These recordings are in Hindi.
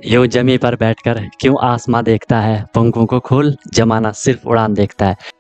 यूं जमी पर बैठकर क्यों आसमां देखता है, पंखों को खोल जमाना सिर्फ उड़ान देखता है।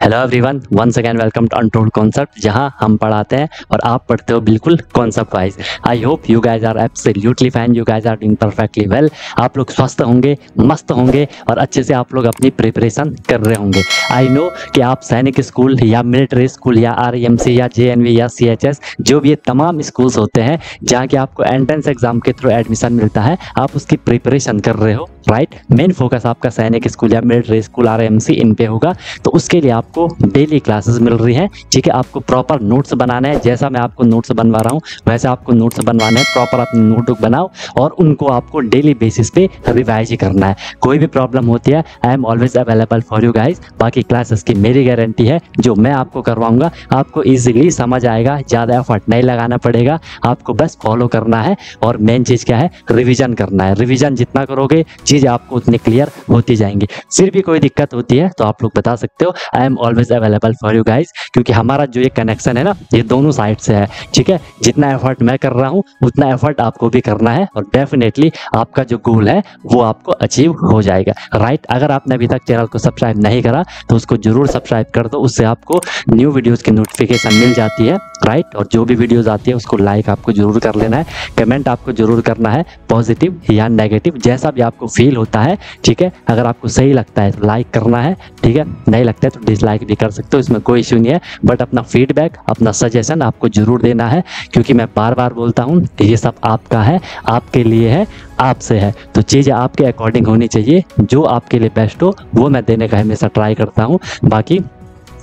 Hello everyone, once again welcome to untold concept, जहां हम पढ़ाते हैं और आप पढ़ते हो बिल्कुल concept wise. I hope you guys are absolutely fine, you guys are doing perfectly well. आप लोग स्वस्थ होंगे, मस्त होंगे और अच्छे से आप लोग अपनी प्रिपरेशन कर रहे होंगे। आई नो कि आप सैनिक स्कूल या मिलिट्री स्कूल या आरएमसी या जेएनवी या सीएचएस, जो भी ये तमाम स्कूल्स होते हैं जहाँ की आपको एंट्रेंस एग्जाम के थ्रू एडमिशन मिलता है, आप उसकी प्रिपरेशन कर रहे हो, राइट। मेन फोकस आपका सैनिक स्कूल या मिलिट्री स्कूल आरएमसी इन पे होगा। तो उसके लिए आपको डेली क्लासेस मिल रही हैं, ठीक है। आपको प्रॉपर नोट्स बनाना है, जैसा मैं आपको नोट्स बनवा रहा हूँ वैसे आपको नोट्स बनवाने हैं। प्रॉपर अपनी नोटबुक बनाओ और उनको आपको डेली बेसिस पे रिवाइज करना है। कोई भी प्रॉब्लम होती है, I am always available for you guys. बाकी क्लासेस की मेरी गारंटी है, जो मैं आपको करवाऊंगा आपको ईजिली समझ आएगा, ज़्यादा एफर्ट नहीं लगाना पड़ेगा, आपको बस फॉलो करना है। और मेन चीज़ क्या है, रिविजन करना है। रिविजन जितना करोगे चीज़ आपको उतनी क्लियर होती जाएंगी। फिर भी कोई दिक्कत होती है तो आप लोग बता सकते हो, I am always available for you guys. क्योंकि हमारा जो ये कनेक्शन है ना, ये दोनों साइड से है, ठीक है। जितना एफर्ट मैं कर रहा हूँ उतना एफर्ट आपको भी करना है और डेफिनेटली आपका जो गोल है वो आपको अचीव हो जाएगा, राइट। अगर आपने अभी तक चैनल को सब्सक्राइब नहीं करा तो उसको जरूर सब्सक्राइब कर दो, उससे आपको न्यू वीडियोज़ की नोटिफिकेशन मिल जाती है, राइट। और जो भी वीडियोज़ आती है उसको लाइक आपको जरूर कर लेना है, कमेंट आपको जरूर करना है, पॉजिटिव या नेगेटिव जैसा भी आपको फील होता है, ठीक है। अगर आपको सही लगता है तो लाइक करना है, ठीक है। नहीं लगता है तो डिसलाइक भी कर सकते हो, इसमें कोई इश्यू नहीं है। बट अपना फीडबैक, अपना सजेशन आपको जरूर देना है, क्योंकि मैं बार बार बोलता हूँ कि ये सब आपका है, आपके लिए है, आपसे है। तो चीज़ें आपके अकॉर्डिंग होनी चाहिए, जो आपके लिए बेस्ट हो वो मैं देने का हमेशा ट्राई करता हूँ। बाकी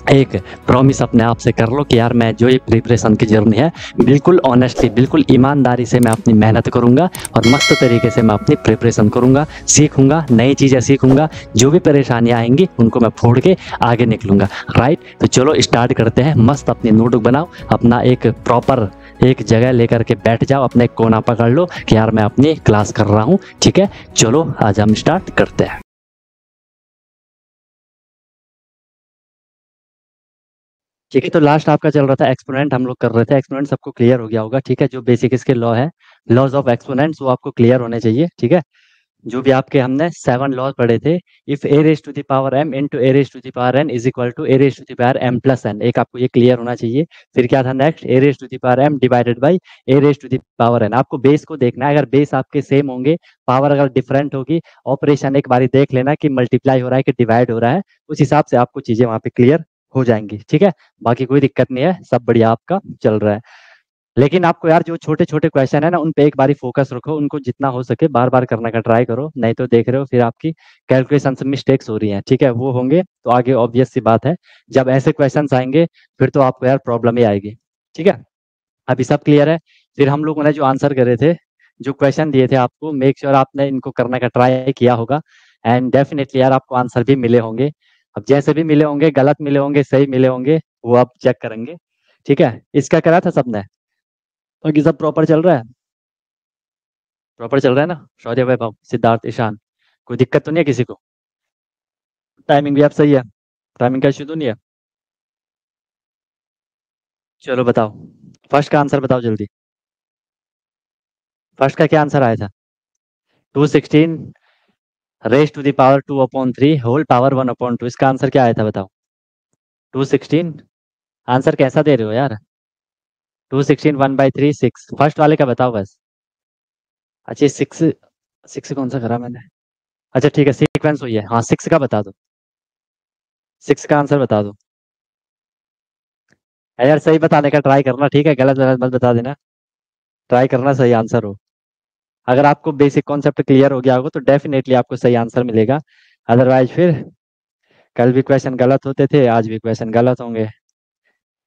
एक प्रॉमिस अपने आप से कर लो कि यार मैं जो ये प्रिपरेशन की जर्नी है बिल्कुल ऑनेस्टली, बिल्कुल ईमानदारी से मैं अपनी मेहनत करूंगा और मस्त तरीके से मैं अपनी प्रिपरेशन करूंगा, सीखूंगा, नई चीज़ें सीखूंगा। जो भी परेशानियां आएंगी उनको मैं फोड़ के आगे निकलूंगा, राइट। तो चलो स्टार्ट करते हैं। मस्त अपनी नोटबुक बनाओ, अपना एक प्रॉपर एक जगह लेकर के बैठ जाओ, अपने कोना पकड़ लो कि यार मैं अपनी क्लास कर रहा हूँ, ठीक है। चलो आज हम स्टार्ट करते हैं। ठीक है, तो लास्ट आपका चल रहा था एक्सपोनेंट, हम लोग कर रहे थे। एक्सपोनेंट सबको क्लियर हो गया होगा, ठीक है। जो बेसिक इसके लॉ है, लॉज ऑफ एक्सपोनेंट्स, वो आपको क्लियर होने चाहिए, ठीक है। जो भी आपके हमने 7 लॉज पढ़े थे, if a raise to the power m into a raise to the power n is equal to A raise to the power m plus n, एक आपको ये क्लियर होना चाहिए। फिर क्या था next, a raise to the power m divided by A raise to the power n। आपको बेस को देखना है, अगर बेस आपके सेम होंगे, पावर अगर डिफरेंट होगी, ऑपरेशन एक बारी देख लेना कि मल्टीप्लाई हो रहा है कि डिवाइड हो रहा है, उस हिसाब से आपको चीजें वहां पे क्लियर हो जाएंगी, ठीक है। बाकी कोई दिक्कत नहीं है, सब बढ़िया आपका चल रहा है। लेकिन आपको यार जो छोटे छोटे क्वेश्चन है ना, उन पे एक बारी फोकस रखो, उनको जितना हो सके बार बार करने का ट्राई करो। नहीं तो देख रहे हो फिर आपकी कैलकुलेशन में मिस्टेक्स हो रही हैं, ठीक है। वो होंगे तो आगे ऑब्वियस सी बात है, जब ऐसे क्वेश्चंस आएंगे फिर तो आपको यार प्रॉब्लम ही आएगी, ठीक है। अभी सब क्लियर है। फिर हम लोगों ने जो आंसर करे थे, जो क्वेश्चन दिए थे आपको, मेक श्योर आपने इनको करने का ट्राई किया होगा एंड डेफिनेटली यार आपको आंसर भी मिले होंगे। अब जैसे भी मिले होंगे, गलत मिले होंगे, सही मिले होंगे, वो आप चेक करेंगे, ठीक है। इसका करा था सबने, बाकी सब प्रॉपर चल रहा है, प्रॉपर चल रहा है ना। शौर्य, वैभव, सिद्धार्थ, ईशान, कोई दिक्कत तो नहीं है किसी को? टाइमिंग भी आप सही है, टाइमिंग का इशू तो नहीं है? चलो बताओ, फर्स्ट का आंसर बताओ जल्दी। फर्स्ट का क्या आंसर आया था? 216 raise to the power 2/3 whole power 1/2। इसका आंसर क्या आया था बताओ? 216। आंसर कैसा दे रहे हो यार? 216 1/3 6। फर्स्ट वाले का बताओ बस। अच्छा, सिक्स, सिक्स कौन सा करा मैंने? अच्छा ठीक है, सीक्वेंस हुई है, हाँ। सिक्स का बता दो, सिक्स का आंसर बता दो। यार सही बताने का ट्राई करना, ठीक है, गलत गलत मत बता देना, ट्राई करना सही आंसर हो। अगर आपको बेसिक कॉन्सेप्ट क्लियर हो गया होगा तो डेफिनेटली आपको सही आंसर मिलेगा। अदरवाइज फिर कल भी क्वेश्चन गलत होते थे, आज भी क्वेश्चन गलत होंगे।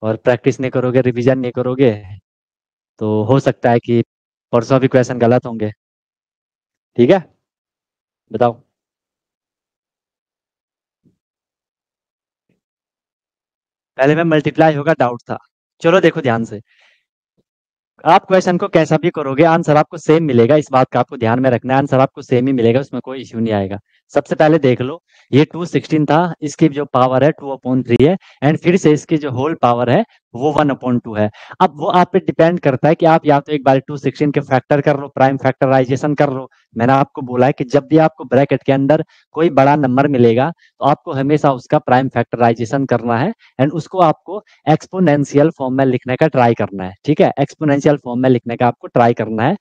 और प्रैक्टिस नहीं करोगे, रिवीजन नहीं करोगे, तो हो सकता है कि परसों भी क्वेश्चन गलत होंगे, ठीक है। बताओ। पहले में मल्टीप्लाई होगा डाउट था। चलो देखो ध्यान से, आप क्वेश्चन को कैसा भी करोगे आंसर आपको सेम मिलेगा, इस बात का आपको ध्यान में रखना है। आंसर आपको सेम ही मिलेगा, उसमें कोई इश्यू नहीं आएगा। सबसे पहले देख लो, ये 216 था, इसकी जो पावर है 2/3 है, एंड फिर से इसकी जो होल पावर है वो 1/2 है। अब वो आप पे डिपेंड करता है कि आप या तो एक बार 216 के फैक्टर कर लो, प्राइम फैक्टराइजेशन कर लो। मैंने आपको बोला है कि जब भी आपको ब्रैकेट के अंदर कोई बड़ा नंबर मिलेगा तो आपको हमेशा उसका प्राइम फैक्टराइजेशन करना है एंड उसको आपको एक्सपोनेंशियल फॉर्म में लिखने का ट्राई करना है। ठीक है, एक्सपोनेंशियल फॉर्म में लिखने का आपको ट्राई करना है।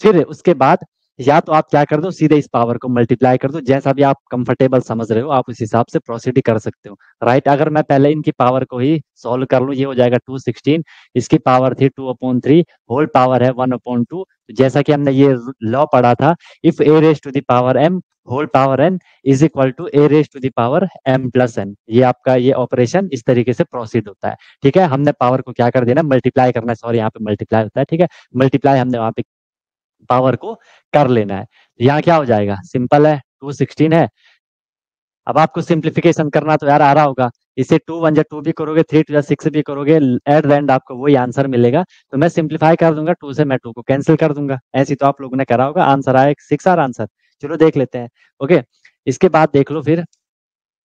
फिर उसके बाद या तो आप क्या कर दो, सीधे इस पावर को मल्टीप्लाई कर दो, जैसा भी आप कंफर्टेबल समझ रहे हो आप उस हिसाब से प्रोसीड कर सकते हो। राइट, अगर मैं पहले इनकी पावर को ही सॉल्व कर लूँ, ये हो जाएगा 216, इसकी पावर थी 2/3, होल पावर है 1/2। जैसा कि हमने ये लॉ पढ़ा था, if a raise to the power m whole power n is equal to A raise to the power m plus n। ये आपका ये ऑपरेशन इस तरीके से प्रोसीड होता है। ठीक है, हमने पावर को क्या कर देना, मल्टीप्लाई करना है, सॉरी यहाँ पे मल्टीप्लाई होता है। ठीक है, मल्टीप्लाई हमने वहां पे पावर को कर लेना है। यहाँ क्या हो जाएगा, सिंपल है, 216 है। अब आपको सिंप्लीफिकेशन करना तो यार आ रहा होगा, इसे 2 1 2 भी करोगे, 3 2 6 भी करोगे, एट द एंड आपको वही आंसर मिलेगा। तो मैं सिंप्लीफाई कर दूंगा, 2 से मैं 2 को कैंसिल कर दूंगा। ऐसे तो आप लोगों ने करा होगा, आंसर आया 6 आर आंसर। चलो देख लेते हैं। ओके, इसके बाद देख लो फिर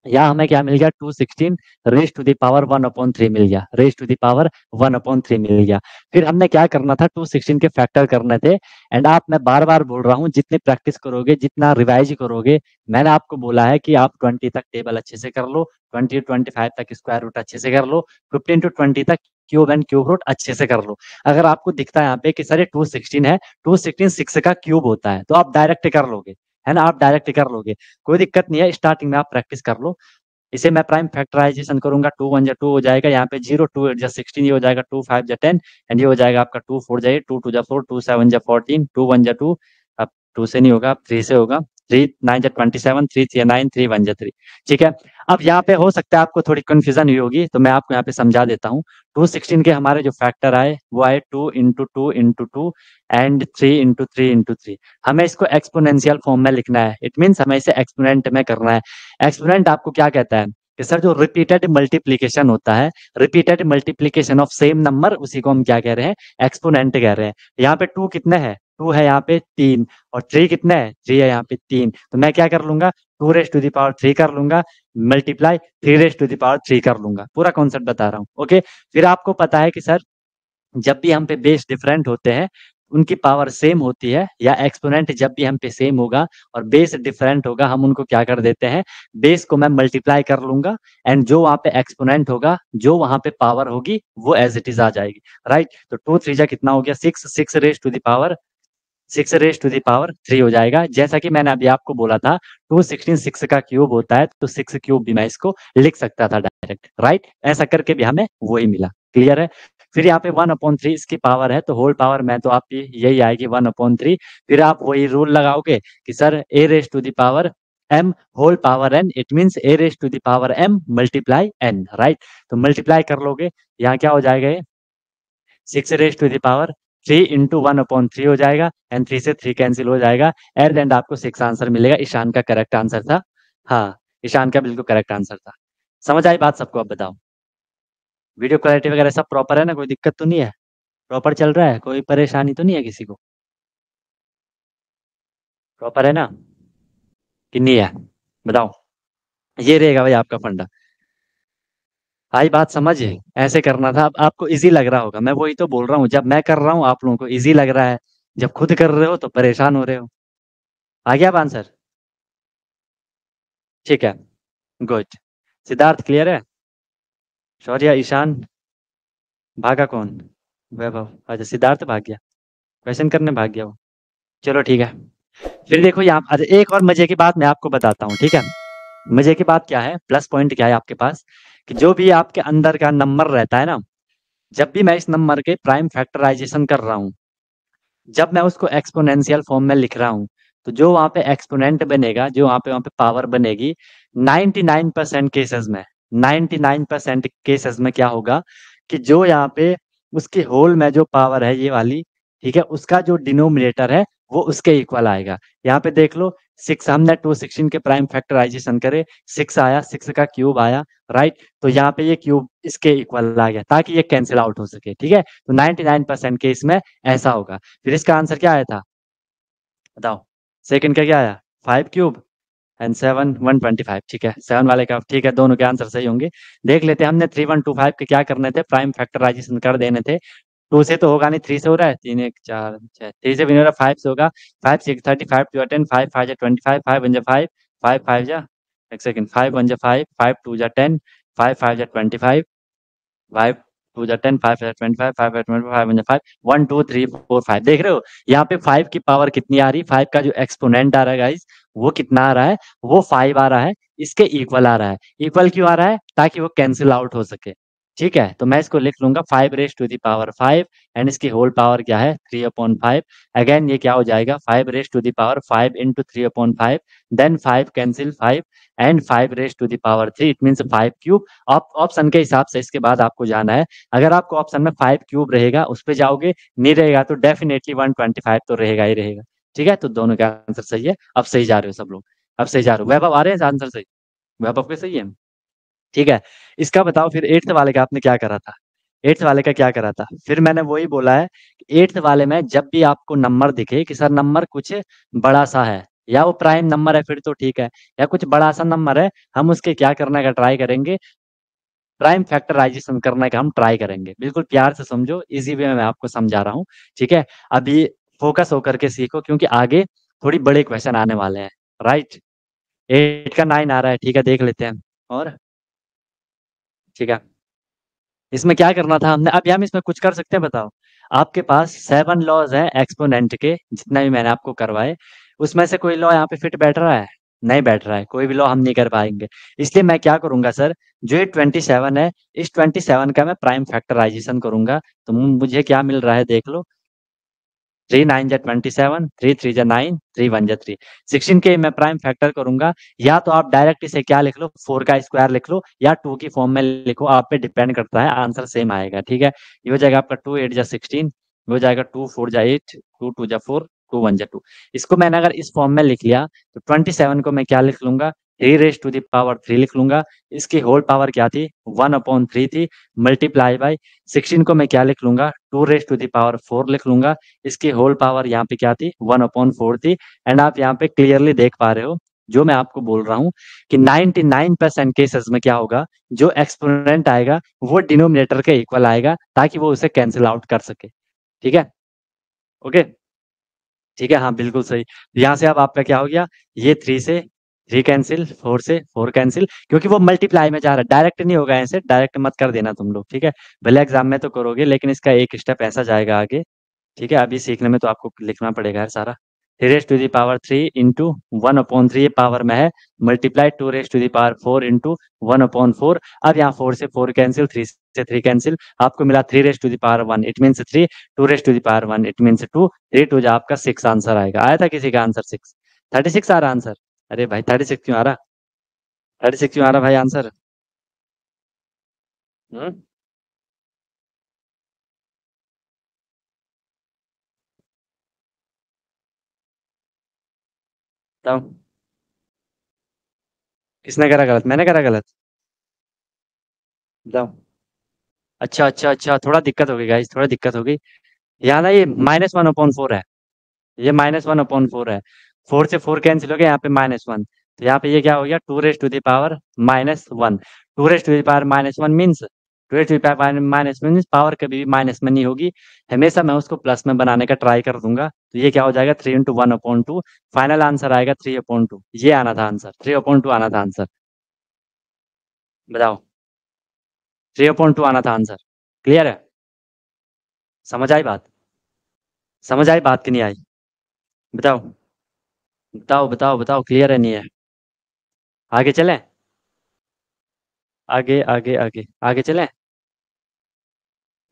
यहाँ हमें क्या मिल गया, 216 रेज टू द पावर 1/3 मिल गया, रेज टू द पावर 1/3 मिल गया। फिर हमने क्या करना था, 216 के फैक्टर करने थे। एंड आप, मैं बार बार बोल रहा हूँ, जितनी प्रैक्टिस करोगे, जितना रिवाइज करोगे, मैंने आपको बोला है कि आप 20 तक टेबल अच्छे से कर लो, 20 25 तक स्क्वायर रूट अच्छे से कर लो, 15 to 20 तक क्यूब एंड क्यूब रूट अच्छे से कर लो। अगर आपको दिखता है यहाँ पे कि सर ये 216 है, 216 6 का क्यूब होता है, तो आप डायरेक्ट कर लोगे, है ना, आप डायरेक्ट कर लोगे, कोई दिक्कत नहीं है। स्टार्टिंग में आप प्रैक्टिस कर लो। इसे मैं प्राइम फैक्टराइजेशन करूंगा, 2 1 2 हो जाएगा, यहाँ पे 0 2 8 16, ये हो जाएगा 2 5 10, एंड ये हो जाएगा आपका 2 4 2 2 4 2 7 14, 2 1 2, अब 2 से नहीं होगा, 3 से होगा, 3 9 27, 3 3 9, 3 1 3। ठीक है, अब यहाँ पे हो सकता है आपको थोड़ी कंफ्यूजन हुई होगी, तो मैं आपको यहाँ पे समझा देता हूँ। 216 के हमारे जो फैक्टर आए वो आए 2 into 2 into 2 and 3 into 3 into 3। हमें इसको एक्सपोनेंशियल फॉर्म में लिखना है, इट मीन्स हमें इसे एक्सपोनेंट में करना है। एक्सपोनेंट आपको क्या कहता है कि सर जो रिपीटेड मल्टीप्लीकेशन होता है, repeated multiplication of same number, उसी को हम क्या कह रहे हैं, एक्सपोनेंट कह रहे हैं। यहाँ पे 2 कितने हैं, 2 है यहाँ पे 3, और 3 कितने है, 3 है यहाँ पे 3। तो मैं क्या कर लूंगा, 2 रेज टू द पावर 3 कर लूंगा, multiply 3 raise to the power 3 कर लूंगा। पूरा कॉन्सेप्ट बता रहा हूँ। ओके, फिर आपको पता है कि सर जब भी हम पे बेस डिफरेंट होते हैं उनकी पावर सेम होती है, या एक्सपोनेंट जब भी हम पे सेम होगा और बेस डिफरेंट होगा, हम उनको क्या कर देते हैं, बेस को मैं मल्टीप्लाई कर लूंगा, एंड जो वहां पे एक्सपोनेंट होगा, जो वहां पे पावर होगी, वो एज इट इज आ जाएगी। राइट, तो 2 3 जा कितना हो गया, 6, 6 raise to the power 6 raise to the power 3 हो जाएगा। जैसा कि मैंने अभी आपको बोला था, 216 6 का क्यूब होता है, तो 6 क्यूब भी मैं इसको लिख सकता था डायरेक्ट। राइट, ऐसा करके भी हमें वही मिला। क्लियर है। फिर यहाँ पे 1/3 इसकी पावर है, तो होल पावर में तो आपकी यही आएगी 1/3। फिर आप वही रूल लगाओगे कि sir a raise to the power m whole power n, it means a raise to the power m multiply n। Right, तो मल्टीप्लाई कर लोगे, यहाँ क्या हो जाएगा, ये 6 raise to the power 3 into 1/3 हो जाएगा, एंड 3 से 3 कैंसिल हो जाएगा। एट द एंड आपको 6 आंसर मिलेगा। ईशान का करेक्ट आंसर था। हाँ, ईशान का बिल्कुल करेक्ट आंसर था। समझ आई बात सबको? अब बताओ, वीडियो क्वालिटी वगैरह सब प्रॉपर है ना, कोई दिक्कत तो नहीं है, प्रॉपर चल रहा है, कोई परेशानी तो नहीं है किसी को? प्रॉपर है ना कि नहीं है, बताओ। ये रहेगा भाई आपका फंडा। आई बात समझ है, ऐसे करना था। अब आपको इजी लग रहा होगा, मैं वही तो बोल रहा हूँ, जब मैं कर रहा हूँ आप लोगों को इजी लग रहा है, जब खुद कर रहे हो तो परेशान हो रहे हो। आ गया अब आंसर? ठीक है, गुड। सिद्धार्थ क्लियर है? शौर्य, ईशान, भागा कौन? वैभव, अच्छा सिद्धार्थ भाग गया, क्वेश्चन करने भाग गया वो। चलो ठीक है। फिर देखो यहाँ, अच्छा एक और मजे की बात मैं आपको बताता हूँ, ठीक है। मजे की बात क्या है, प्लस पॉइंट क्या है आपके पास, कि जो भी आपके अंदर का नंबर रहता है ना, जब भी मैं इस नंबर के प्राइम फैक्टराइजेशन कर रहा हूँ, जब मैं उसको एक्सपोनेंशियल फॉर्म में लिख रहा हूँ, तो जो वहां पे एक्सपोनेंट बनेगा, जो वहां पे पावर बनेगी, 99% केसेस में, 99% केसेस में क्या होगा कि जो यहाँ पे उसकी होल में जो पावर है ये वाली, ठीक है, उसका जो डिनोमिनेटर है वो उसके इक्वल आएगा। यहाँ पे देख लो, 6 हमने 216 के प्राइम फैक्टराइजेशन करे, 6 आया, 6 का क्यूब आया। राइट, तो यहाँ पे ये क्यूब इसके इक्वल आ गया, ताकि ये कैंसिल आउट हो सके। ठीक है, तो 99% केस में ऐसा होगा। फिर इसका आंसर क्या आया था, बताओ? सेकंड का क्या आया, 5 क्यूब, एंड 7 125। ठीक है, 7 वाले का ठीक है, दोनों के आंसर सही होंगे। देख लेते हैं, हमने 3125 के क्या करने थे, प्राइम फैक्टराइजेशन कर देने थे। 2 से तो होगा नहीं, 3 से हो रहा है, 3 1 4 6, 3 से भी नहीं हो रहा, 5 से होगा। 5 6 30, 5 2 10, 5 5 जा 25, 5 1 जा 5, 5 5 जा, एक सेकंड, 5 1 जा 5, 5 2 जा 10, 5 5 जा 25, 5 2 जा 10, 5 5 25, 5 5 25, 5 1 जा 5, 1 2 3 4 5। देख रहे हो यहाँ पे 5 की पावर कितनी आ रही है, 5 का जो एक्सपोनेंट आ रहा है गाइस, वो कितना आ रहा है, वो 5 आ रहा है, इसके इक्वल आ रहा है। इक्वल क्यों आ रहा है, ताकि वो कैंसिल आउट हो सके। ठीक है, तो मैं इसको लिख लूंगा 5 raise to the power 5, and इसकी होल पावर क्या है, 3/5। अगेन ये क्या हो जाएगा, 5 raise to the power 5 into 3/5, then 5 cancel 5, and 5 raise to the power 3, it means 5 cube. Option के हिसाब से इसके बाद आपको जाना है। अगर आपको ऑप्शन में 5 क्यूब रहेगा उस पे जाओगे, नहीं रहेगा तो डेफिनेटली 125 तो रहेगा ही रहेगा। ठीक है, तो दोनों का आंसर सही है। अब सही जा रहे हो सब लोग, अब सही जा रहे हो। वैभव आ रहे हैं आंसर सही, वैभव के सही है। ठीक है, इसका बताओ फिर 8th वाले का आपने क्या करा था, 8th वाले का क्या करा था। फिर मैंने वही बोला है कि 8th वाले में जब भी आपको नंबर दिखे कि सर नंबर कुछ बड़ा सा है, या वो प्राइम नंबर है, फिर तो ठीक है, या कुछ बड़ा सा नंबर है, हम उसके क्या करने का ट्राई करेंगे, प्राइम फैक्टराइजेशन करने का हम ट्राई करेंगे। बिल्कुल प्यार से समझो, इजी वे में मैं आपको समझा रहा हूँ। ठीक है, अभी फोकस होकर के सीखो, क्योंकि आगे थोड़ी बड़े क्वेश्चन आने वाले हैं। राइट, 8 का 9 आ रहा है, ठीक है देख लेते हैं। और ठीक है, इसमें क्या करना था हमने, अभी हम इसमें कुछ कर सकते हैं बताओ। आपके पास 7 लॉज हैं एक्सपोनेंट के, जितना भी मैंने आपको करवाए, उसमें से कोई लॉ यहाँ पे फिट बैठ रहा है, नहीं बैठ रहा है, कोई भी लॉ हम नहीं कर पाएंगे। इसलिए मैं क्या करूंगा सर, जो ये 27 है, इस 27 का मैं प्राइम फैक्टराइजेशन करूंगा। तो मुझे क्या मिल रहा है देख लो, 3 9 जा 27, 3 3 जा 9, 3 1 जा 3, 16 के मैं प्राइम फैक्टर करूंगा। या तो आप डायरेक्ट इसे क्या लिख लो, 4 का स्क्वायर लिख लो, या 2 की फॉर्म में लिखो, आप पे डिपेंड करता है, आंसर सेम आएगा। ठीक है, ये हो जाएगा आपका 2 8 जा 16, ये हो जाएगा 2 4 जा 8, 2 2 जा 4, 2 1 जा 2। इसको मैंने अगर इस फॉर्म में लिख लिया, तो 27 को मैं क्या लिख लूंगा, 3 रेज टू द पावर 3 लिख लूंगा। इसकी होल पावर क्या थी, 1/3 थी, मल्टीप्लाई बाय 16 को मैं क्या लिख लूंगा, 2 रेज टू द पावर 4 लिख लूंगा। इसकी होल पावर यहाँ पे क्या थी, 1/4 थी। एंड आप यहाँ पे क्लियरली देख पा रहे हो, जो मैं आपको बोल रहा हूँ कि 99% केसेस में क्या होगा, जो एक्सपोनेंट आएगा वो डिनोमिनेटर के इक्वल आएगा, ताकि वो उसे कैंसिल आउट कर सके। ठीक है, ओके, ठीक है, हाँ बिल्कुल सही। यहाँ से अब आपका क्या हो गया, ये 3 से 3 कैंसिल, 4 से 4 कैंसिल, क्योंकि वो मल्टीप्लाई में जा रहा है, डायरेक्ट नहीं होगा, ऐसे डायरेक्ट मत कर देना तुम लोग। ठीक है, भले एग्जाम में तो करोगे, लेकिन इसका एक स्टेप ऐसा जाएगा आगे। ठीक है, अभी सीखने में तो आपको लिखना पड़ेगा यार सारा। 3 raise to the power 3 into 1/3, ये पावर में है, multiply 2 raise to the power 4 into 1/4। अब यहाँ 4 से 4 कैंसिल, 3 से 3 कैंसिल, आपको मिला 3 raise to the power 1, it means 3, 2 raise to the power 1, it means 2, 3 2 जा आपका 6 आंसर आएगा। आया था किसी का आंसर 6, 36 आ रहा आंसर। अरे भाई 36 क्यों आ रहा, 36 क्यों आ रहा भाई आंसर। हम्म, बताओ किसने करा गलत, मैंने करा गलत, बताओ। अच्छा अच्छा अच्छा, थोड़ा दिक्कत हो गई गाइस, थोड़ा दिक्कत हो गई। यहाँ ना ये -1/4 है, ये -1/4 है। 4 से 4 कैंसिल हो गया, यहाँ पे -1, तो यहाँ पे ये क्या हो गया, 2 raise to the power -1। 2 raise to the power -1 means, 2 raise to the power -1 means power कभी भी माइनस में नहीं होगी, हमेशा मैं उसको प्लस में बनाने का ट्राई कर दूंगा। तो ये क्या हो जाएगा, 3 इंटू 1/2, फाइनल आंसर आएगा 3/2। ये आना था आंसर, 3/2 आना था आंसर। बताओ, 3/2 आना था आंसर। क्लियर है, समझ आई बात, समझ आई बात कि नहीं आई, बताओ बताओ बताओ बताओ, क्लियर है नहीं है। आगे चलें, आगे आगे आगे आगे चलें,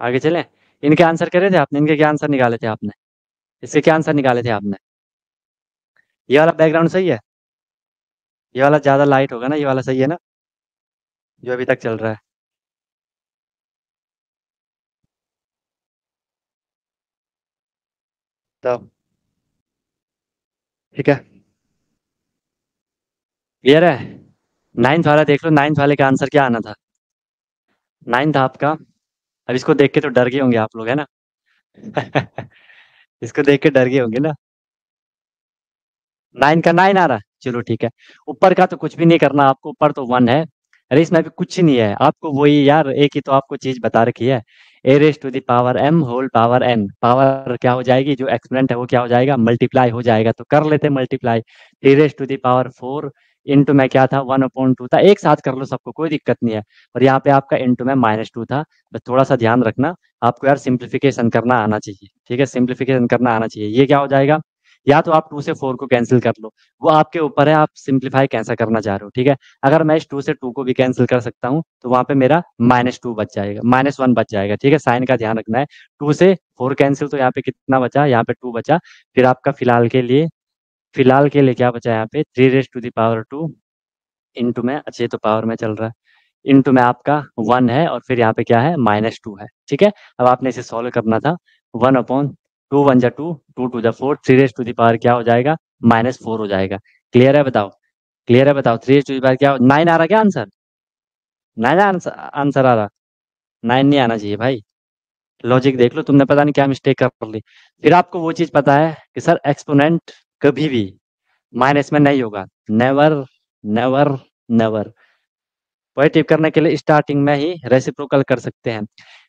आगे चलें। इनके आंसर करे थे आपने, इनके क्या आंसर निकाले थे आपने, इसके क्या आंसर निकाले थे आपने। ये वाला बैकग्राउंड सही है, ये वाला ज्यादा लाइट होगा ना, ये वाला सही है ना, जो अभी तक चल रहा है। तो ठीक है, क्लियर है। 9th वाला देख लो, 9th वाले का आंसर क्या आना था, 9th आपका, अब इसको देख के तो डर गए होंगे आप लोग, है ना। इसको देख के डर गए होंगे ना। 9 का 9 आ रहा है, चलो ठीक है। ऊपर का तो कुछ भी नहीं करना आपको, ऊपर तो 1 है। अरे इसमें भी कुछ नहीं है आपको, वही यार एक ही तो आपको चीज बता रखी है। A raise to the power M whole power N, power क्या हो जाएगी, जो एक्सपोनेंट है वो क्या हो जाएगा, मल्टीप्लाई हो जाएगा, तो कर लेते multiply. 3 raise to the power 4 into में क्या था, 1/2 था, एक साथ कर लो सबको, कोई दिक्कत नहीं है। और यहाँ पे आपका इंटू में -2 था। बस थोड़ा सा ध्यान रखना, आपको यार सिंप्लीफिकेशन करना आना चाहिए, ठीक है, सिंप्लीफिकेशन करना आना चाहिए। ये क्या हो जाएगा, या तो आप 2 से 4 को कैंसिल कर लो, वो आपके ऊपर है, आप सिंप्लीफाई कैसा करना चाह रहे हो, ठीक है। अगर मैं इस 2 से 2 को भी कैंसिल कर सकता हूँ, तो वहाँ पे मेरा -2 बच जाएगा, -1 बच जाएगा, ठीक है, साइन का ध्यान रखना है। 2 से 4 कैंसिल, तो यहाँ पे कितना बचा, यहाँ पे 2 बचा। फिर आपका फिलहाल के लिए क्या बचा यहाँ पे, 3 raise to the power 2 into में, अच्छा ये तो पावर में चल रहा है, इंटू में आपका 1 है, और फिर यहाँ पे क्या है, -2 है, ठीक है। अब आपने इसे सॉल्व करना था। 1/2, 1 जा 2, 2 टू जा 4, 3 रेस टू द पावर क्या हो जाएगा, -4 हो जाएगा। क्लियर है बताओ, क्लियर है बताओ, 3 रेस टू द पावर क्या 9 आ रहा, क्या आंसर 9 आंसर आंसर आ रहा, 9 नहीं आना चाहिए भाई। लॉजिक देख लो, तुमने पता नहीं क्या मिस्टेक कर ली। फिर आपको वो चीज पता है कि सर एक्सपोनेंट कभी भी माइनस में नहीं होगा, नेवर नेवर नेवर। पॉजिटिव करने के लिए स्टार्टिंग में ही रेसिप्रोकल कर सकते हैं।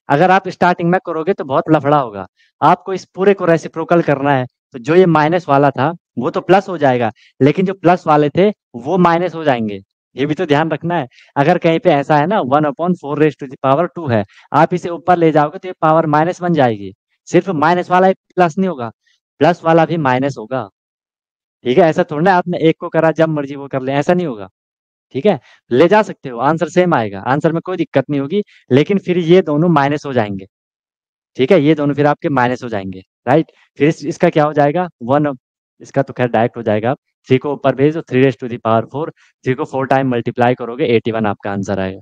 अगर आप स्टार्टिंग में करोगे तो बहुत लफड़ा होगा, आपको इस पूरे को रेसिप्रोकल करना है। तो जो ये माइनस वाला था वो तो प्लस हो जाएगा, लेकिन जो प्लस वाले थे वो माइनस हो जाएंगे, ये भी तो ध्यान रखना है। अगर कहीं पे ऐसा है ना 1/4 रेस टू द पावर 2 है, आप इसे ऊपर ले जाओगे तो ये पावर माइनस बन जाएगी। सिर्फ माइनस वाला ही प्लस नहीं होगा, प्लस वाला भी माइनस होगा, ठीक है। ऐसा थोड़ा ना आपने एक को करा जब मर्जी वो कर ले, ऐसा नहीं होगा, ठीक है। ले जा सकते हो, आंसर सेम आएगा, आंसर में कोई दिक्कत नहीं होगी, लेकिन फिर ये दोनों माइनस हो जाएंगे, ठीक है, ये दोनों फिर आपके माइनस हो जाएंगे, राइट। फिर इसका क्या हो जाएगा, 1, इसका तो खैर डायरेक्ट हो जाएगा। 3 को ऊपर भेज दो, 3 रेस टू द पावर 4, 3 को 4 टाइम मल्टीप्लाई करोगे, 81 आपका आंसर आएगा।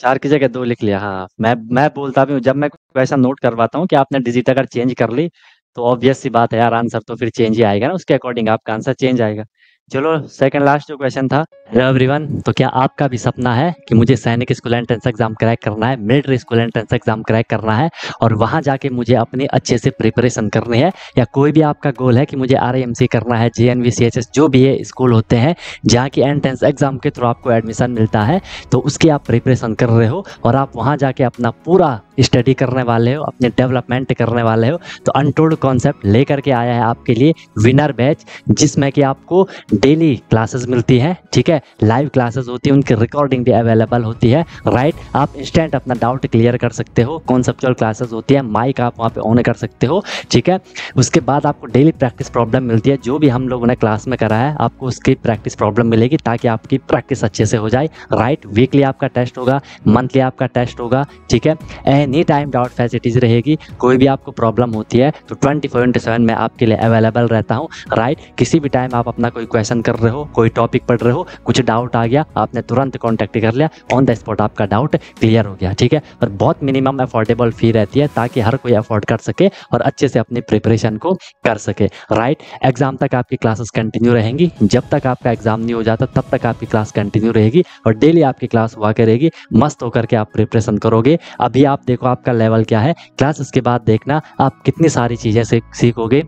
4 की जगह 2 लिख लिया, हाँ मैं बोलता भी हूँ जब मैं क्वेश्चन नोट करवाता हूँ कि आपने डिजिट अगर चेंज कर ली, तो ऑब्वियस सी बात है यार, आंसर तो फिर चेंज ही आएगा ना, उसके अकॉर्डिंग आपका आंसर चेंज आएगा। चलो सेकंड लास्ट जो क्वेश्चन था, हेलो एवरीवन, तो क्या आपका भी सपना है कि मुझे सैनिक स्कूल एंट्रेंस एग्जाम क्रैक करना है, military school entrance exam crack करना है, और वहां जाके मुझे अपनी अच्छे से प्रिपरेशन करनी है, या कोई भी आपका गोल है कि मुझे RIMC करना है, JNV CHS जो भी ये स्कूल होते हैं जहाँ की एंट्रेंस एग्जाम के थ्रू आपको एडमिशन मिलता है, तो उसकी आप प्रिपरेशन कर रहे हो और आप वहाँ जाके अपना पूरा स्टडी करने वाले हो, अपने डेवलपमेंट करने वाले हो, तो अनटोल्ड कॉन्सेप्ट लेकर के आया है आपके लिए विनर बैच, जिसमें कि आपको डेली क्लासेस मिलती है, ठीक है, लाइव क्लासेस होती है, उनकी रिकॉर्डिंग भी अवेलेबल होती है, राइट। आप इंस्टेंट अपना डाउट क्लियर कर सकते हो, कॉन्सेप्चुअल क्लासेस होती है, माइक आप वहाँ पे ऑन कर सकते हो, ठीक है। उसके बाद आपको डेली प्रैक्टिस प्रॉब्लम मिलती है, जो भी हम लोगों ने क्लास में करा है आपको उसकी प्रैक्टिस प्रॉब्लम मिलेगी, ताकि आपकी प्रैक्टिस अच्छे से हो जाए, राइट। वीकली आपका टेस्ट होगा, मंथली आपका टेस्ट होगा, ठीक है। एनी टाइम डाउट फैसिलिटीज रहेगी, कोई भी आपको प्रॉब्लम होती है तो 24/7 मैं आपके लिए अवेलेबल रहता हूँ, राइट। किसी भी टाइम आप अपना कोई क्वेश्चन कर रहे हो, कोई टॉपिक पढ़ रहे हो, कुछ डाउट आ गया, आपने तुरंत कॉन्टैक्ट कर लिया, ऑन द स्पॉट आपका डाउट क्लियर हो गया, ठीक है। और बहुत मिनिमम अफोर्डेबल फी रहती है, ताकि हर कोई अफोर्ड कर सके और अच्छे से अपनी प्रिपरेशन को कर सके, राइट। एग्जाम तक आपकी क्लासेस कंटिन्यू रहेंगी, जब तक आपका एग्जाम नहीं हो जाता तब तक आपकी क्लास कंटिन्यू रहेगी, और डेली आपकी क्लास हुआ करेगी, मस्त होकर के आप प्रिपरेशन करोगे। अभी आप देखो आपका लेवल क्या है, क्लासेस के बाद देखना आप कितनी सारी चीज़ें सीखोगे,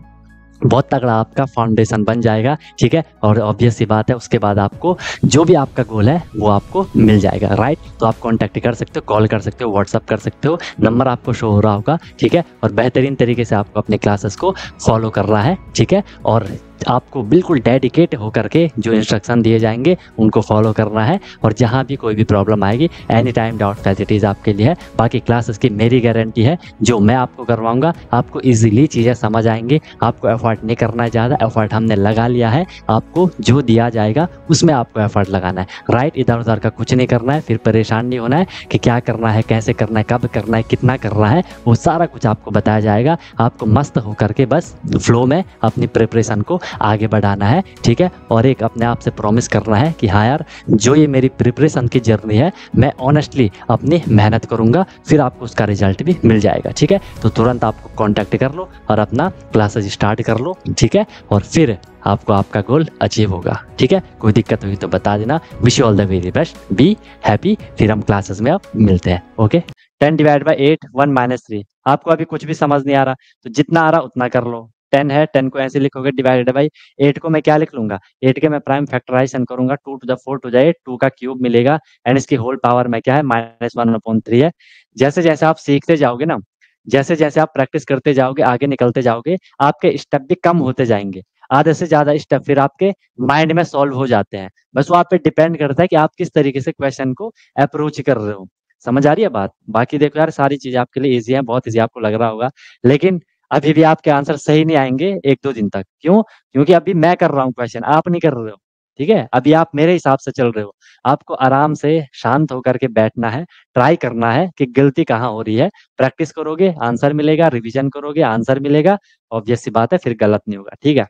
बहुत तगड़ा आपका फाउंडेशन बन जाएगा, ठीक है। और ऑब्वियस सी बात है, उसके बाद आपको जो भी आपका गोल है वो आपको मिल जाएगा, राइट। तो आप कांटेक्ट कर सकते हो, कॉल कर सकते हो, व्हाट्सअप कर सकते हो, नंबर आपको शो हो रहा होगा, ठीक है। और बेहतरीन तरीके से आपको अपने क्लासेस को फॉलो करना है, ठीक है। और आपको बिल्कुल डेडिकेट होकर के जो इंस्ट्रक्शन दिए जाएंगे उनको फॉलो करना है, और जहाँ भी कोई भी प्रॉब्लम आएगी एनी टाइम डाउट फैसिलिटीज़ आपके लिए है। बाकी क्लासेस की मेरी गारंटी है, जो मैं आपको करवाऊंगा आपको इजीली चीज़ें समझ आएंगी, आपको एफर्ट नहीं करना है ज़्यादा, एफर्ट हमने लगा लिया है, आपको जो दिया जाएगा उसमें आपको एफर्ट लगाना है, राइट। इधर उधर का कुछ नहीं करना है, फिर परेशान नहीं होना है कि क्या करना है, कैसे करना है, कब करना है, कितना करना है, वो सारा कुछ आपको बताया जाएगा। आपको मस्त होकर के बस फ्लो में अपनी प्रिपरेशन को आगे बढ़ाना है, ठीक है। और एक अपने आप से प्रॉमिस करना है कि हाँ यार, जो ये मेरी प्रिपरेशन की जर्नी है मैं ऑनेस्टली अपनी मेहनत करूंगा, फिर आपको उसका रिजल्ट भी मिल जाएगा, ठीक है। तो तुरंत आपको कांटेक्ट कर लो और अपना क्लासेस स्टार्ट कर लो, ठीक है। और फिर आपको आपका गोल अचीव होगा, ठीक है। कोई दिक्कत हुई तो बता देना। Wish you all the very best, be happy. फिर हम क्लासेस में अब मिलते हैं, ओके। 10 / 8 1 - 3, आपको अभी कुछ भी समझ नहीं आ रहा तो जितना आ रहा उतना कर लो, 10 है, 10 को ऐसे लिखोगे डिवाइडेड बाई 8 को मैं क्या लिख लूंगा, 8 के मैं प्राइम फैक्टराइजेशन करूंगा, 2 टू द 4 हो जाए, 2 का क्यूब मिलेगा एंड इसकी होल पावर में क्या है -1/3 है। जैसे जैसे आप सीखते जाओगे ना, जैसे जैसे आप प्रैक्टिस करते जाओगे, आगे निकलते जाओगे, आपके स्टेप भी कम होते जाएंगे, आधे से ज्यादा स्टेप फिर आपके माइंड में सॉल्व हो जाते हैं। बस वो आप पे डिपेंड करता है कि आप किस तरीके से क्वेश्चन को अप्रोच कर रहे हो। समझ आ रही है बात? बाकी देखो यार, सारी चीजें आपके लिए इजी है, बहुत इजी आपको लग रहा होगा, लेकिन अभी भी आपके आंसर सही नहीं आएंगे 1-2 दिन तक। क्यों? क्योंकि अभी मैं कर रहा हूँ क्वेश्चन, आप नहीं कर रहे हो। ठीक है, अभी आप मेरे हिसाब से चल रहे हो। आपको आराम से शांत होकर के बैठना है, ट्राई करना है कि गलती कहाँ हो रही है। प्रैक्टिस करोगे आंसर मिलेगा, रिवीजन करोगे आंसर मिलेगा, ऑब्वियस सी बात है, फिर गलत नहीं होगा। ठीक है,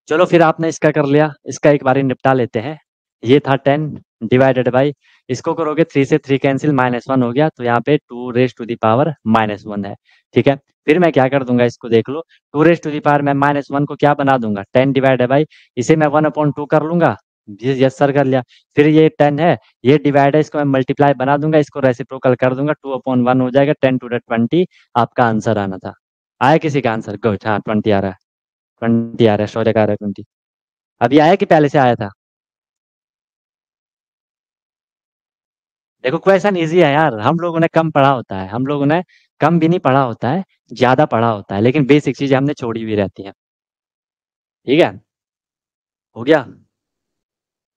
चलो फिर आपने इसका कर लिया, इसका एक बारी निपटा लेते हैं। ये था 10 डिवाइडेड बाई, इसको करोगे 3 से 3 कैंसिल, -1 हो गया, तो यहाँ पे 2 रेज टू द पावर -1 है। ठीक है, फिर मैं क्या कर दूंगा, इसको देख लो, 2 रेज टू द पावर मैं -1 को क्या बना दूंगा, 10 डिवाइडेड बाई, इसे मैं 1/2 कर लूंगा। यस सर कर लिया। फिर ये 10 है, ये डिवाइड है, इसको मैं मल्टीप्लाई बना दूंगा, इसको रेसिप्रोकल कर दूंगा, 2/1 हो जाएगा, 10 टू द 20 आपका आंसर आना था। आया किसी का आंसर? गुड, हाँ 20 आ रहा है, 20 आ रहा है, शौर्य का आ रहा है 20। अभी आया कि पहले से आया था? देखो क्वेश्चन इजी है यार, हम लोगों ने कम पढ़ा होता है, हम लोगों ने कम भी नहीं पढ़ा होता है, ज्यादा पढ़ा होता है, लेकिन बेसिक चीजें हमने छोड़ी हुई रहती हैं। ठीक है, हो गया।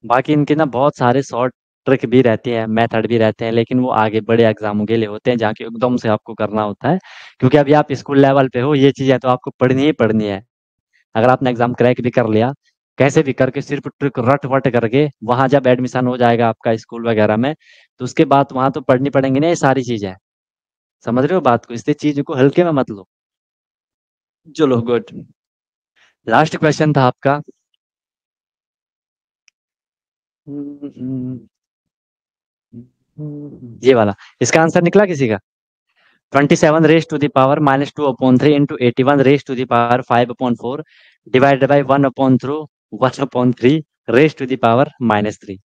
बाकी इनके ना बहुत सारे शॉर्ट ट्रिक भी रहती है, मेथड भी रहते हैं, लेकिन वो आगे बड़े एग्जामों के लिए होते हैं, जहाँ की एकदम से आपको करना होता है, क्योंकि अभी आप स्कूल लेवल पे हो, ये चीजें तो आपको पढ़नी ही पढ़नी है। अगर आपने एग्जाम क्रैक भी कर लिया, कैसे भी करके, सिर्फ ट्रिक रट वट करके, वहां जब एडमिशन हो जाएगा आपका स्कूल वगैरह में, तो उसके बाद वहां तो पढ़नी पड़ेंगी ना ये सारी चीजें। समझ रहे हो बात को? इसलिए चीज को हल्के में मत लो। चलो गुड, लास्ट क्वेश्चन था आपका। ये वाला, इसका आंसर निकला किसी का? 27 raise to the power -2/3 into 81 raise to the power 5/4 divided by 1/3 raise to the power -3।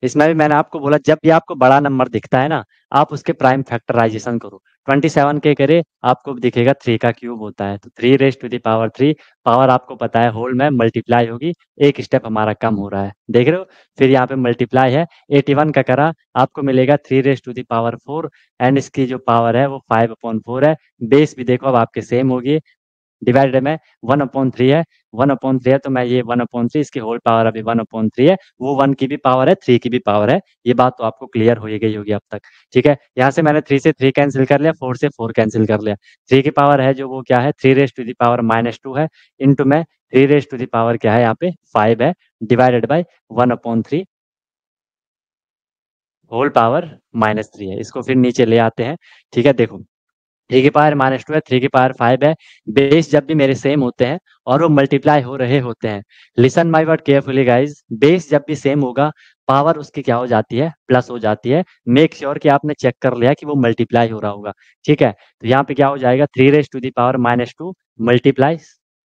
इसमें भी मैंने आपको बोला, जब भी आपको बड़ा नंबर दिखता है ना, आप उसके प्राइम फैक्टराइजेशन करो। 27 के करे आपको दिखेगा 3 का क्यूब होता है, तो 3 raise to the power 3, power आपको पता है होल में मल्टीप्लाई होगी, एक स्टेप हमारा कम हो रहा है, देख रहे हो? फिर यहाँ पे मल्टीप्लाई है, 81 का करा, आपको मिलेगा 3 raise to the power 4 and इसकी जो पावर है वो 5/4 है। बेस भी देखो अब आपके सेम होगी, डिवाइडेड में 1/3 है, 1/3 है, तो मैं ये 1/3, इसकी होल पावर अभी 1/3 है, वो 1 की भी पावर है, 3 की भी पावर है। ये बात तो आपको क्लियर हो ही गई होगी अब तक। ठीक है, यहाँ से मैंने 3 से 3 कैंसिल कर लिया, 4 से 4 कैंसिल कर लिया। 3 की पावर है जो, वो क्या है, 3 रेज टू द पावर -2 है, इंटू में 3 रेज टू द पावर क्या है यहाँ पे 5 है, डिवाइडेड बाई 1/3 होल पावर -3 है। इसको फिर नीचे ले आते हैं। ठीक है, देखो 3 की पावर -2 है, 3 की पावर 5 है, बेस जब भी मेरे सेम होते हैं और वो मल्टीप्लाई हो रहे होते हैं, listen my word carefully guys, base जब भी सेम होगा, पावर उसकी क्या हो जाती है, प्लस हो जाती है। मेक श्योर कि आपने चेक कर लिया कि वो मल्टीप्लाई हो रहा होगा। ठीक है, तो यहाँ पे क्या हो जाएगा, 3 raise to the power -2 multiply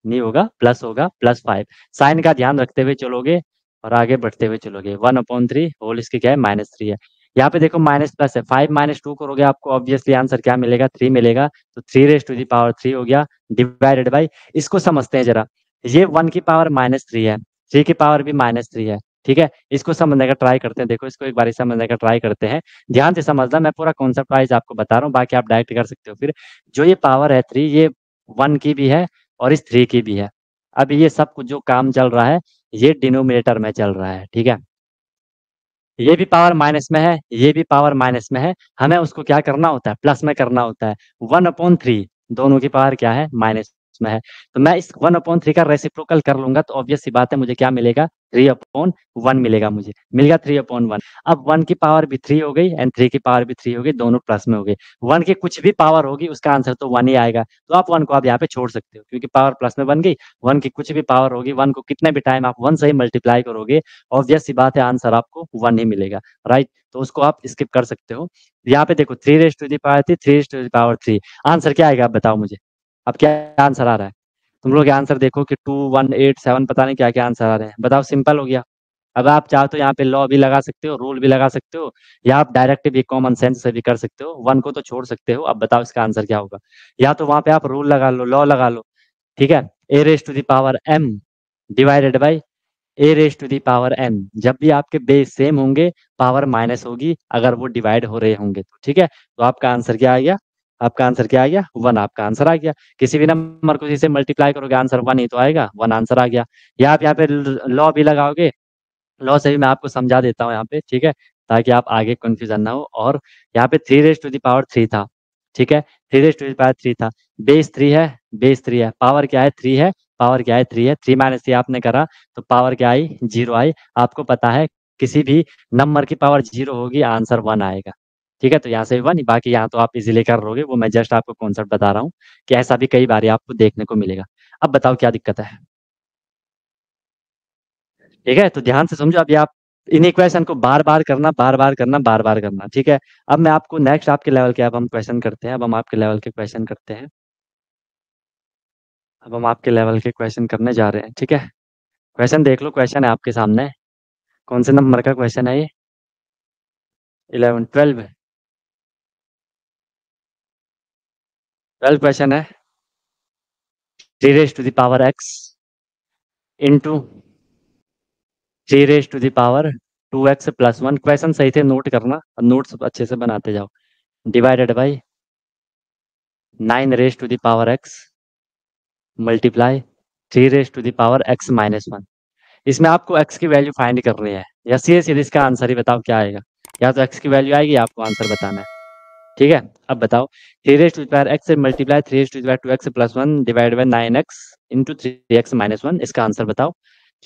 नहीं होगा, प्लस होगा, +5। साइन का ध्यान रखते हुए चलोगे और आगे बढ़ते हुए चलोगे, 1/3 होल इसकी क्या है -3 है। यहाँ पे देखो माइनस प्लस है, 5 -2 करोगे आपको ऑब्वियसली आंसर क्या मिलेगा, 3 मिलेगा, तो 3 रेज टू द पावर 3 हो गया, डिवाइडेड बाई, इसको समझते हैं जरा, ये 1 की पावर -3 है, 3 की पावर भी -3 है। ठीक है, इसको समझने का ट्राई करते हैं, देखो इसको एक बार समझने का ट्राई करते हैं, ध्यान से समझना, मैं पूरा कॉन्सेप्ट वाइज आपको बता रहा हूँ, बाकी आप डायरेक्ट कर सकते हो। फिर जो ये पावर है 3, ये 1 की भी है और इस 3 की भी है। अब ये सब कुछ जो काम चल रहा है, ये डिनोमिनेटर में चल रहा है। ठीक है, ये भी पावर माइनस में है, ये भी पावर माइनस में है, हमें उसको क्या करना होता है, प्लस में करना होता है। 1/3 दोनों की पावर क्या है, माइनस में है, तो मैं इस 1/3 का रेसिप्रोकल कर लूंगा, तो ऑब्वियस सी बात है, मुझे क्या मिलेगा, 3/1 मिलेगा, मुझे मिल गया 3/1। अब 1 की पावर भी 3 हो गई एंड 3 की पावर भी 3 हो गई, दोनों प्लस में हो गई। 1 की कुछ भी पावर होगी उसका आंसर तो 1 ही आएगा, तो आप 1 को आप यहाँ पे छोड़ सकते हो, क्योंकि पावर प्लस में बन गई। 1 की कुछ भी पावर होगी, 1 को कितने भी टाइम आप 1 से ही मल्टीप्लाई करोगे, ऑब्वियस सी बात है, आंसर आपको 1 ही मिलेगा, राइट? तो उसको आप स्किप कर सकते हो। यहाँ पे देखो 3 raise to the power 3, 3 raise to the power 3, answer क्या आएगा आप बताओ मुझे, अब क्या आंसर आ रहा है? तुम लोग आंसर देखो कि 2 1 8 7 पता नहीं क्या क्या आंसर आ रहे हैं, बताओ, सिंपल हो गया। अब आप चाहो तो यहाँ पे लॉ भी लगा सकते हो, रूल भी लगा सकते हो, या आप डायरेक्ट भी कॉमन सेंस से भी कर सकते हो, 1 को तो छोड़ सकते हो। अब बताओ इसका आंसर क्या होगा, या तो वहां पे आप रूल लगा लो, लॉ लगा लो, ठीक है। A raise to the power m divided by A raise to the power n। जब भी आपके बेस सेम होंगे पावर माइनस होगी, अगर वो डिवाइड हो रहे होंगे तो। ठीक है, तो आपका आंसर क्या आ गया? आपका आंसर क्या आ गया? 1 आपका आंसर आ गया। किसी भी नंबर को इसे मल्टीप्लाई करोगे आंसर 1 ही तो आएगा, 1 आंसर आ गया। या आप यहाँ पे लॉ भी लगाओगे, लॉ से भी मैं आपको समझा देता हूँ यहाँ पे, ठीक है, ताकि आप आगे कंफ्यूजन ना हो। और यहाँ पे 3 रेस टू दी पावर 3 था, ठीक है, 3 रेस टू दी पावर 3 था। बेस 3 है, बेस 3 है, पावर क्या है? 3 है, पावर क्या है? 3 है। 3 माइनस 3 आपने करा तो पावर क्या आई? 0 आई। आपको पता है किसी भी नंबर की पावर 0 होगी, आंसर 1 आएगा। ठीक है, तो यहाँ से 1, बाकी यहाँ तो आप इजीली कर लोगे, वो मैं जस्ट आपको कॉन्सेप्ट बता रहा हूँ कि ऐसा भी कई बार आपको देखने को मिलेगा। अब बताओ क्या दिक्कत है? ठीक है, तो ध्यान से समझो। अभी आप इन इक्वेशन को बार बार करना, बार बार करना, बार बार करना। ठीक है, अब मैं आपको नेक्स्ट आपके लेवल के अब हम क्वेश्चन करते हैं। अब हम आपके लेवल के क्वेश्चन करते हैं। अब हम आपके लेवल के क्वेश्चन करने जा रहे हैं। ठीक है, क्वेश्चन देख लो, क्वेश्चन है आपके सामने। कौन से नंबर का क्वेश्चन है ये? 11, 12, 12 क्वेश्चन है। 3 raise to the power x into 3 raise to the power 2x plus 1। Question सही से नोट करना और नोट्स अच्छे से बनाते जाओ। Divided by 9 raise to the power x multiply 3 raise to the power x minus 1। इसमें आपको x की वैल्यू फाइंड करनी है, या सीधे इसका आंसर ही बताओ क्या आएगा। या तो x की वैल्यू आएगी, आपको आंसर बताना है। ठीक है, अब बताओ 3 raise to the power x से multiply 3 raise to the power 2x plus 1 divide by 9x into 3x minus 1। इसका आंसर बताओ।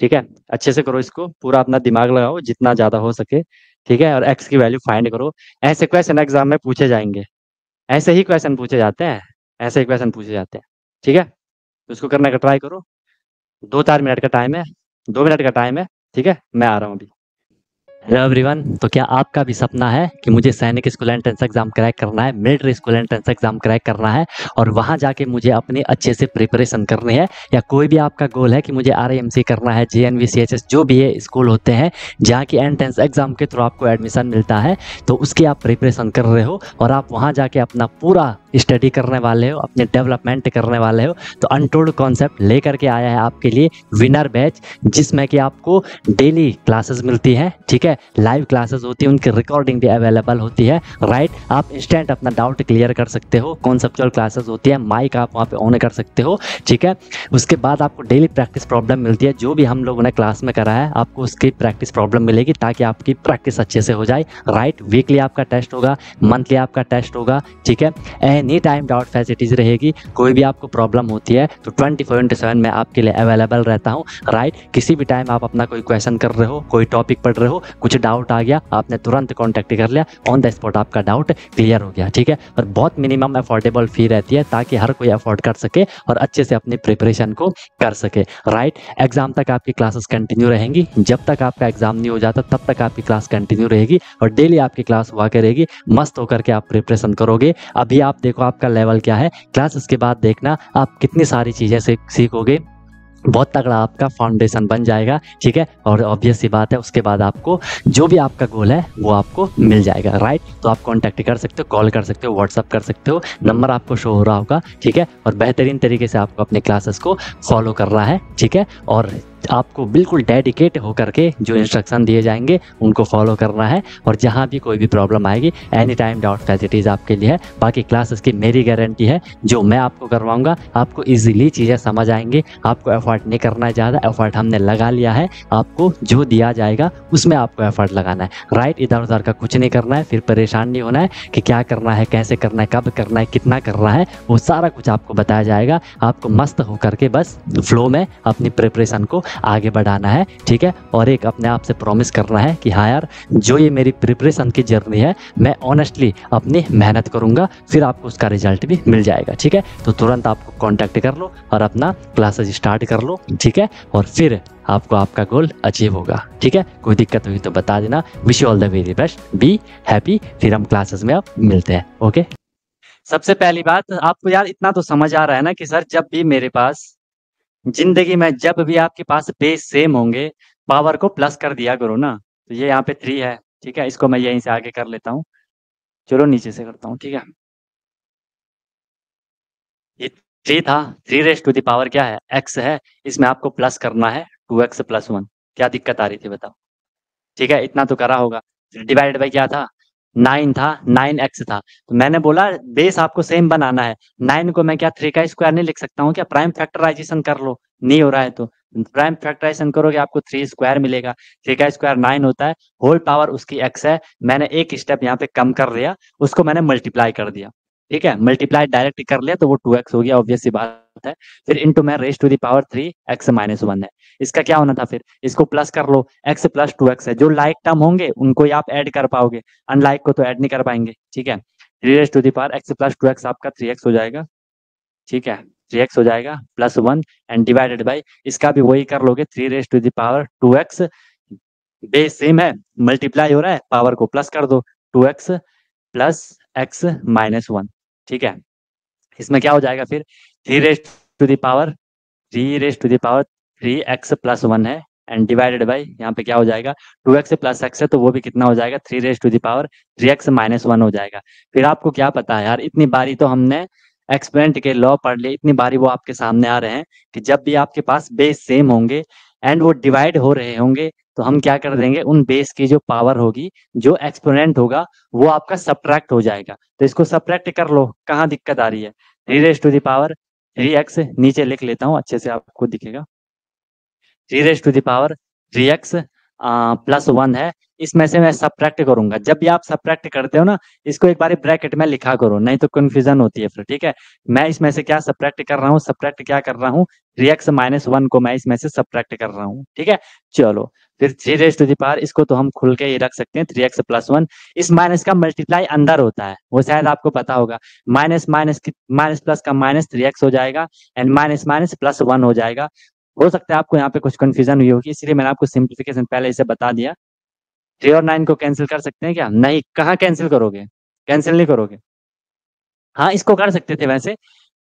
ठीक है, अच्छे से करो इसको, पूरा अपना दिमाग लगाओ जितना ज़्यादा हो सके। ठीक है, और x की वैल्यू फाइंड करो। ऐसे क्वेश्चन एग्जाम में पूछे जाएंगे, ऐसे ही क्वेश्चन पूछे जाते हैं, ऐसे ही क्वेश्चन पूछे जाते हैं। ठीक है, तो इसको करने का ट्राई करो। 2-4 मिनट का टाइम है, 2 मिनट का टाइम है। ठीक है, मैं आ रहा हूँ अभी। हेलो एवरीवन, तो क्या आपका भी सपना है कि मुझे सैनिक स्कूल एंट्रेंस एग्जाम क्रैक करना है, military school entrance exam crack करना है और वहां जाके मुझे अपनी अच्छे से प्रिपरेशन करनी है? या कोई भी आपका गोल है कि मुझे RIMC करना है, JNV CHS जो भी ये स्कूल होते हैं जहाँ की एंट्रेंस एग्जाम के थ्रू आपको एडमिशन मिलता है, तो उसकी आप प्रिपरेशन कर रहे हो और आप वहाँ जाके अपना पूरा स्टडी करने वाले हो, अपने डेवलपमेंट करने वाले हो, तो अनटोल्ड कॉन्सेप्ट लेकर के आया है आपके लिए विनर बैच, जिसमें कि आपको डेली क्लासेस मिलती हैं। ठीक है, लाइव क्लासेस होती है, उनकी रिकॉर्डिंग भी अवेलेबल होती है। राइट, आप इंस्टेंट अपना डाउट क्लियर कर सकते हो। कॉन्सेप्चुअल क्लासेस होती है, माइक आप वहाँ पे ऑन कर सकते हो। ठीक है, उसके बाद आपको डेली प्रैक्टिस प्रॉब्लम मिलती है, जो भी हम लोगों ने क्लास में करा है आपको उसकी प्रैक्टिस प्रॉब्लम मिलेगी ताकि आपकी प्रैक्टिस अच्छे से हो जाए। राइट, वीकली आपका टेस्ट होगा, मंथली आपका टेस्ट होगा। ठीक है, एनी टाइम डाउट फैसिलिटीज रहेगी। कोई भी आपको प्रॉब्लम होती है तो 24/7 मैं आपके लिए अवेलेबल रहता हूँ। राइट, किसी भी टाइम आप अपना कोई क्वेश्चन कर रहे हो, कोई टॉपिक पढ़ रहे हो, कुछ डाउट आ गया, आपने तुरंत कॉन्टैक्ट कर लिया, ऑन द स्पॉट आपका डाउट क्लियर हो गया। ठीक है, और बहुत मिनिमम अफोर्डेबल फी रहती है ताकि हर कोई अफोर्ड कर सके और अच्छे से अपनी प्रिपरेशन को कर सके। राइट, एग्जाम तक आपकी क्लासेस कंटिन्यू रहेंगी, जब तक आपका एग्जाम नहीं हो जाता तब तक आपकी क्लास कंटिन्यू रहेगी और डेली आपकी क्लास हुआ करेगी। मस्त होकर के आप प्रिपरेशन करोगे। अभी आप देखो आपका लेवल क्या है, क्लासेस के बाद देखना आप कितनी सारी चीज़ें सीखोगे, बहुत तगड़ा आपका फाउंडेशन बन जाएगा। ठीक है, और ऑब्वियस सी बात है उसके बाद आपको जो भी आपका गोल है वो आपको मिल जाएगा। राइट, तो आप कांटेक्ट कर सकते हो, कॉल कर सकते हो, व्हाट्सअप कर सकते हो, नंबर आपको शो हो रहा होगा। ठीक है, और बेहतरीन तरीके से आपको अपने क्लासेस को फॉलो करना है। ठीक है, और आपको बिल्कुल डेडिकेट होकर के जो इंस्ट्रक्शन दिए जाएंगे उनको फॉलो करना है। और जहाँ भी कोई भी प्रॉब्लम आएगी एनी टाइम डाउट फैसिलिटीज़ आपके लिए है। बाकी क्लासेस की मेरी गारंटी है, जो मैं आपको करवाऊंगा आपको इजीली चीज़ें समझ आएंगी। आपको एफर्ट नहीं करना है ज़्यादा, एफर्ट हमने लगा लिया है, आपको जो दिया जाएगा उसमें आपको एफर्ट लगाना है। राइट, इधर उधर का कुछ नहीं करना है, फिर परेशान नहीं होना है कि क्या करना है, कैसे करना है, कब करना है, कितना करना है, वो सारा कुछ आपको बताया जाएगा। आपको मस्त होकर के बस फ्लो में अपनी प्रिपरेशन को आगे बढ़ाना है। ठीक है, और एक अपने आप से प्रॉमिस करना है कि हाँ यार, जो ये मेरी प्रिपरेशन की जर्नी है मैं ऑनेस्टली अपनी मेहनत करूंगा, फिर आपको उसका रिजल्ट भी मिल जाएगा। ठीक है, तो तुरंत आपको कांटेक्ट कर लो और अपना क्लासेस स्टार्ट कर लो। ठीक है, और फिर आपको आपका गोल अचीव होगा। ठीक है, कोई दिक्कत हुई तो बता देना। Wish you all the very best, be happy. फिर हम क्लासेस में अब मिलते हैं। ओके, सबसे पहली बात आपको यार इतना तो समझ आ रहा है ना कि सर जब भी मेरे पास जिंदगी में जब भी आपके पास बेस सेम होंगे पावर को प्लस कर दिया करो ना। तो ये यहाँ पे 3 है। ठीक है, इसको मैं यहीं से आगे कर लेता हूँ। चलो नीचे से करता हूँ। ठीक है, ये 3 था, 3 रेज टू द पावर क्या है, x है, इसमें आपको प्लस करना है 2x प्लस 1। क्या दिक्कत आ रही थी बताओ? ठीक है, इतना तो करा होगा। डिवाइडेड बाई क्या था, 9 था, 9x था। तो मैंने बोला बेस आपको सेम बनाना है। 9 को मैं क्या 3 का स्क्वायर नहीं लिख सकता हूँ क्या? प्राइम फैक्टराइजेशन कर लो, नहीं हो रहा है तो प्राइम फैक्टराइजेशन करोगे आपको 3 स्क्वायर मिलेगा। 3 का स्क्वायर 9 होता है, होल पावर उसकी x है। मैंने एक स्टेप यहाँ पे कम कर लिया, उसको मैंने मल्टीप्लाई कर दिया। ठीक है, मल्टीप्लाई डायरेक्ट कर लिया तो वो 2x हो गया, ऑब्वियस सी बात है। फिर इंटू में raise to the power 3 x minus 1 है। इसका क्या होना था फिर, इसको प्लस कर लो, x प्लस 2x है। जो लाइक टर्म होंगे उनको ही आप ऐड कर पाओगे, अनलाइक को तो ऐड नहीं कर पाएंगे। ठीक है, 3 raise to the power x plus 2x आपका 3x हो जाएगा। ठीक है, 3x हो जाएगा प्लस 1 एंड डिवाइडेड बाई, इसका भी वही कर लोगे, 3 raise to the power 2x। Base same है, मल्टीप्लाई हो रहा है, पावर को प्लस कर दो, 2x प्लस x माइनस 1। ठीक है, इसमें क्या हो जाएगा फिर, 3 raise to the power 3 x plus 1 है एंड डिवाइडेड बाई, यहाँ पे क्या हो जाएगा, 2x प्लस x है तो वो भी कितना हो जाएगा, 3 raise to the power 3x minus 1 हो जाएगा। फिर आपको क्या पता है यार, इतनी बारी तो हमने एक्सपेरेंट के लॉ पढ़ लिए, इतनी बारी वो आपके सामने आ रहे हैं कि जब भी आपके पास बेस सेम होंगे एंड वो डिवाइड हो रहे होंगे, तो हम क्या कर देंगे, उन बेस की जो पावर होगी, जो एक्सपोनेंट होगा, वो आपका सब्ट्रैक्ट हो जाएगा। तो इसको सब्ट्रैक्ट कर लो, कहाँ दिक्कत आ रही है। 3 raise to the power 3x, नीचे लिख लेता हूँ अच्छे से आपको दिखेगा, 3 raise to the power 3x plus 1 है। इसमें से मैं सब्ट्रैक्ट करूंगा, जब भी आप सब्ट्रैक्ट करते हो ना, इसको एक बार ब्रैकेट में लिखा करो, नहीं तो कंफ्यूजन होती है फिर। ठीक है, मैं इसमें से क्या सब्ट्रैक्ट कर रहा हूँ, सब्ट्रैक्ट क्या कर रहा हूँ, 3x माइनस 1 को मैं इसमें से सब्ट्रैक्ट कर रहा हूँ। ठीक है, चलो फिर 3 रेज टू द पावर, इसको तो हम खुल के ही रख सकते हैं, 3x प्लस 1। इस माइनस का मल्टीप्लाई अंदर होता है, वो शायद आपको पता होगा। माइनस माइनस माइनस प्लस का माइनस 3x हो जाएगा एंड माइनस माइनस प्लस 1 हो जाएगा। हो सकता है आपको यहाँ पे कुछ कंफ्यूजन हुई होगी, इसलिए मैंने आपको सिंप्लीफिकेशन पहले इसे बता दिया। 3 और 9 को कैंसिल कर सकते हैं क्या? नहीं, कहाँ कैंसिल करोगे, कैंसिल नहीं करोगे। हाँ, इसको कर सकते थे वैसे।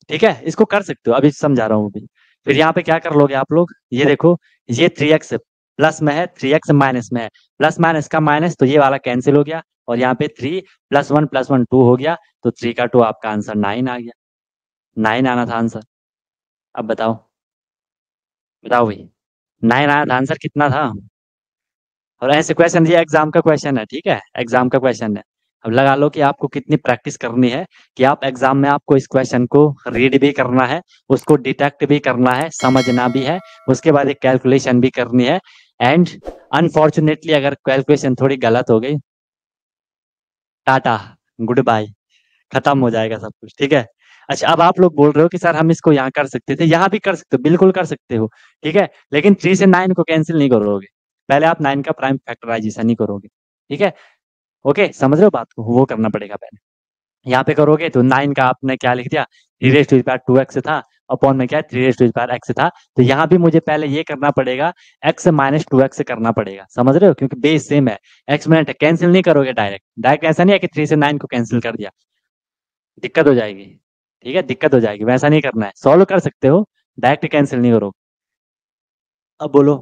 ठीक है, इसको कर सकते हो, अभी समझा रहा हूँ अभी। फिर यहाँ पे क्या कर लोगे आप लोग, ये देखो, ये 3x प्लस में है, 3x माइनस में है, प्लस माइनस का माइनस, तो ये वाला कैंसिल हो गया, और यहाँ पे 3 प्लस 1 2 हो गया, तो 3 का 2 आपका आंसर 9 आ गया। 9 आना था आंसर। अब बताओ, बताओ भाई, 9 आना था आंसर, कितना था? और ऐसे क्वेश्चन, ये एग्जाम का क्वेश्चन है, ठीक है, एग्जाम का क्वेश्चन है। अब लगा लो कि आपको कितनी प्रैक्टिस करनी है, कि आप एग्जाम में आपको इस क्वेश्चन को रीड भी करना है, उसको डिटेक्ट भी करना है, समझना भी है, उसके बाद एक कैलकुलेशन भी करनी है। एंड अनफॉर्चुनेटली अगर कैलकुलेशन थोड़ी गलत हो गई, टाटा, गुड बाय, खत्म हो जाएगा सब कुछ। ठीक है, अच्छा, अब आप लोग बोल रहे हो कि सर हम इसको यहाँ कर सकते थे, यहाँ भी कर सकते हो, बिल्कुल कर सकते हो। ठीक है, लेकिन 3 से 9 को कैंसिल नहीं करोगे, पहले आप 9 का प्राइम फैक्टराइजेशन ही करोगे। ठीक है, ओके, समझ रहे हो बात को, वो करना पड़ेगा पहले। यहाँ पे करोगे तो 9 का आपने क्या लिख दिया, 3 raise to the power 2x था, अपॉन में क्या है, 3 raise to the power x था। तो यहाँ भी मुझे पहले ये करना पड़ेगा, x माइनस 2x करना पड़ेगा, समझ रहे हो, क्योंकि बेस सेम है। एक्सपोनेंट है, कैंसिल नहीं करोगे डायरेक्ट, डायरेक्ट ऐसा नहीं है कि 3 से 9 को कैंसिल कर दिया, दिक्कत हो जाएगी। ठीक है, दिक्कत हो जाएगी, वैसा नहीं करना है, सॉल्व कर सकते हो, डायरेक्ट कैंसिल नहीं करो। अब बोलो,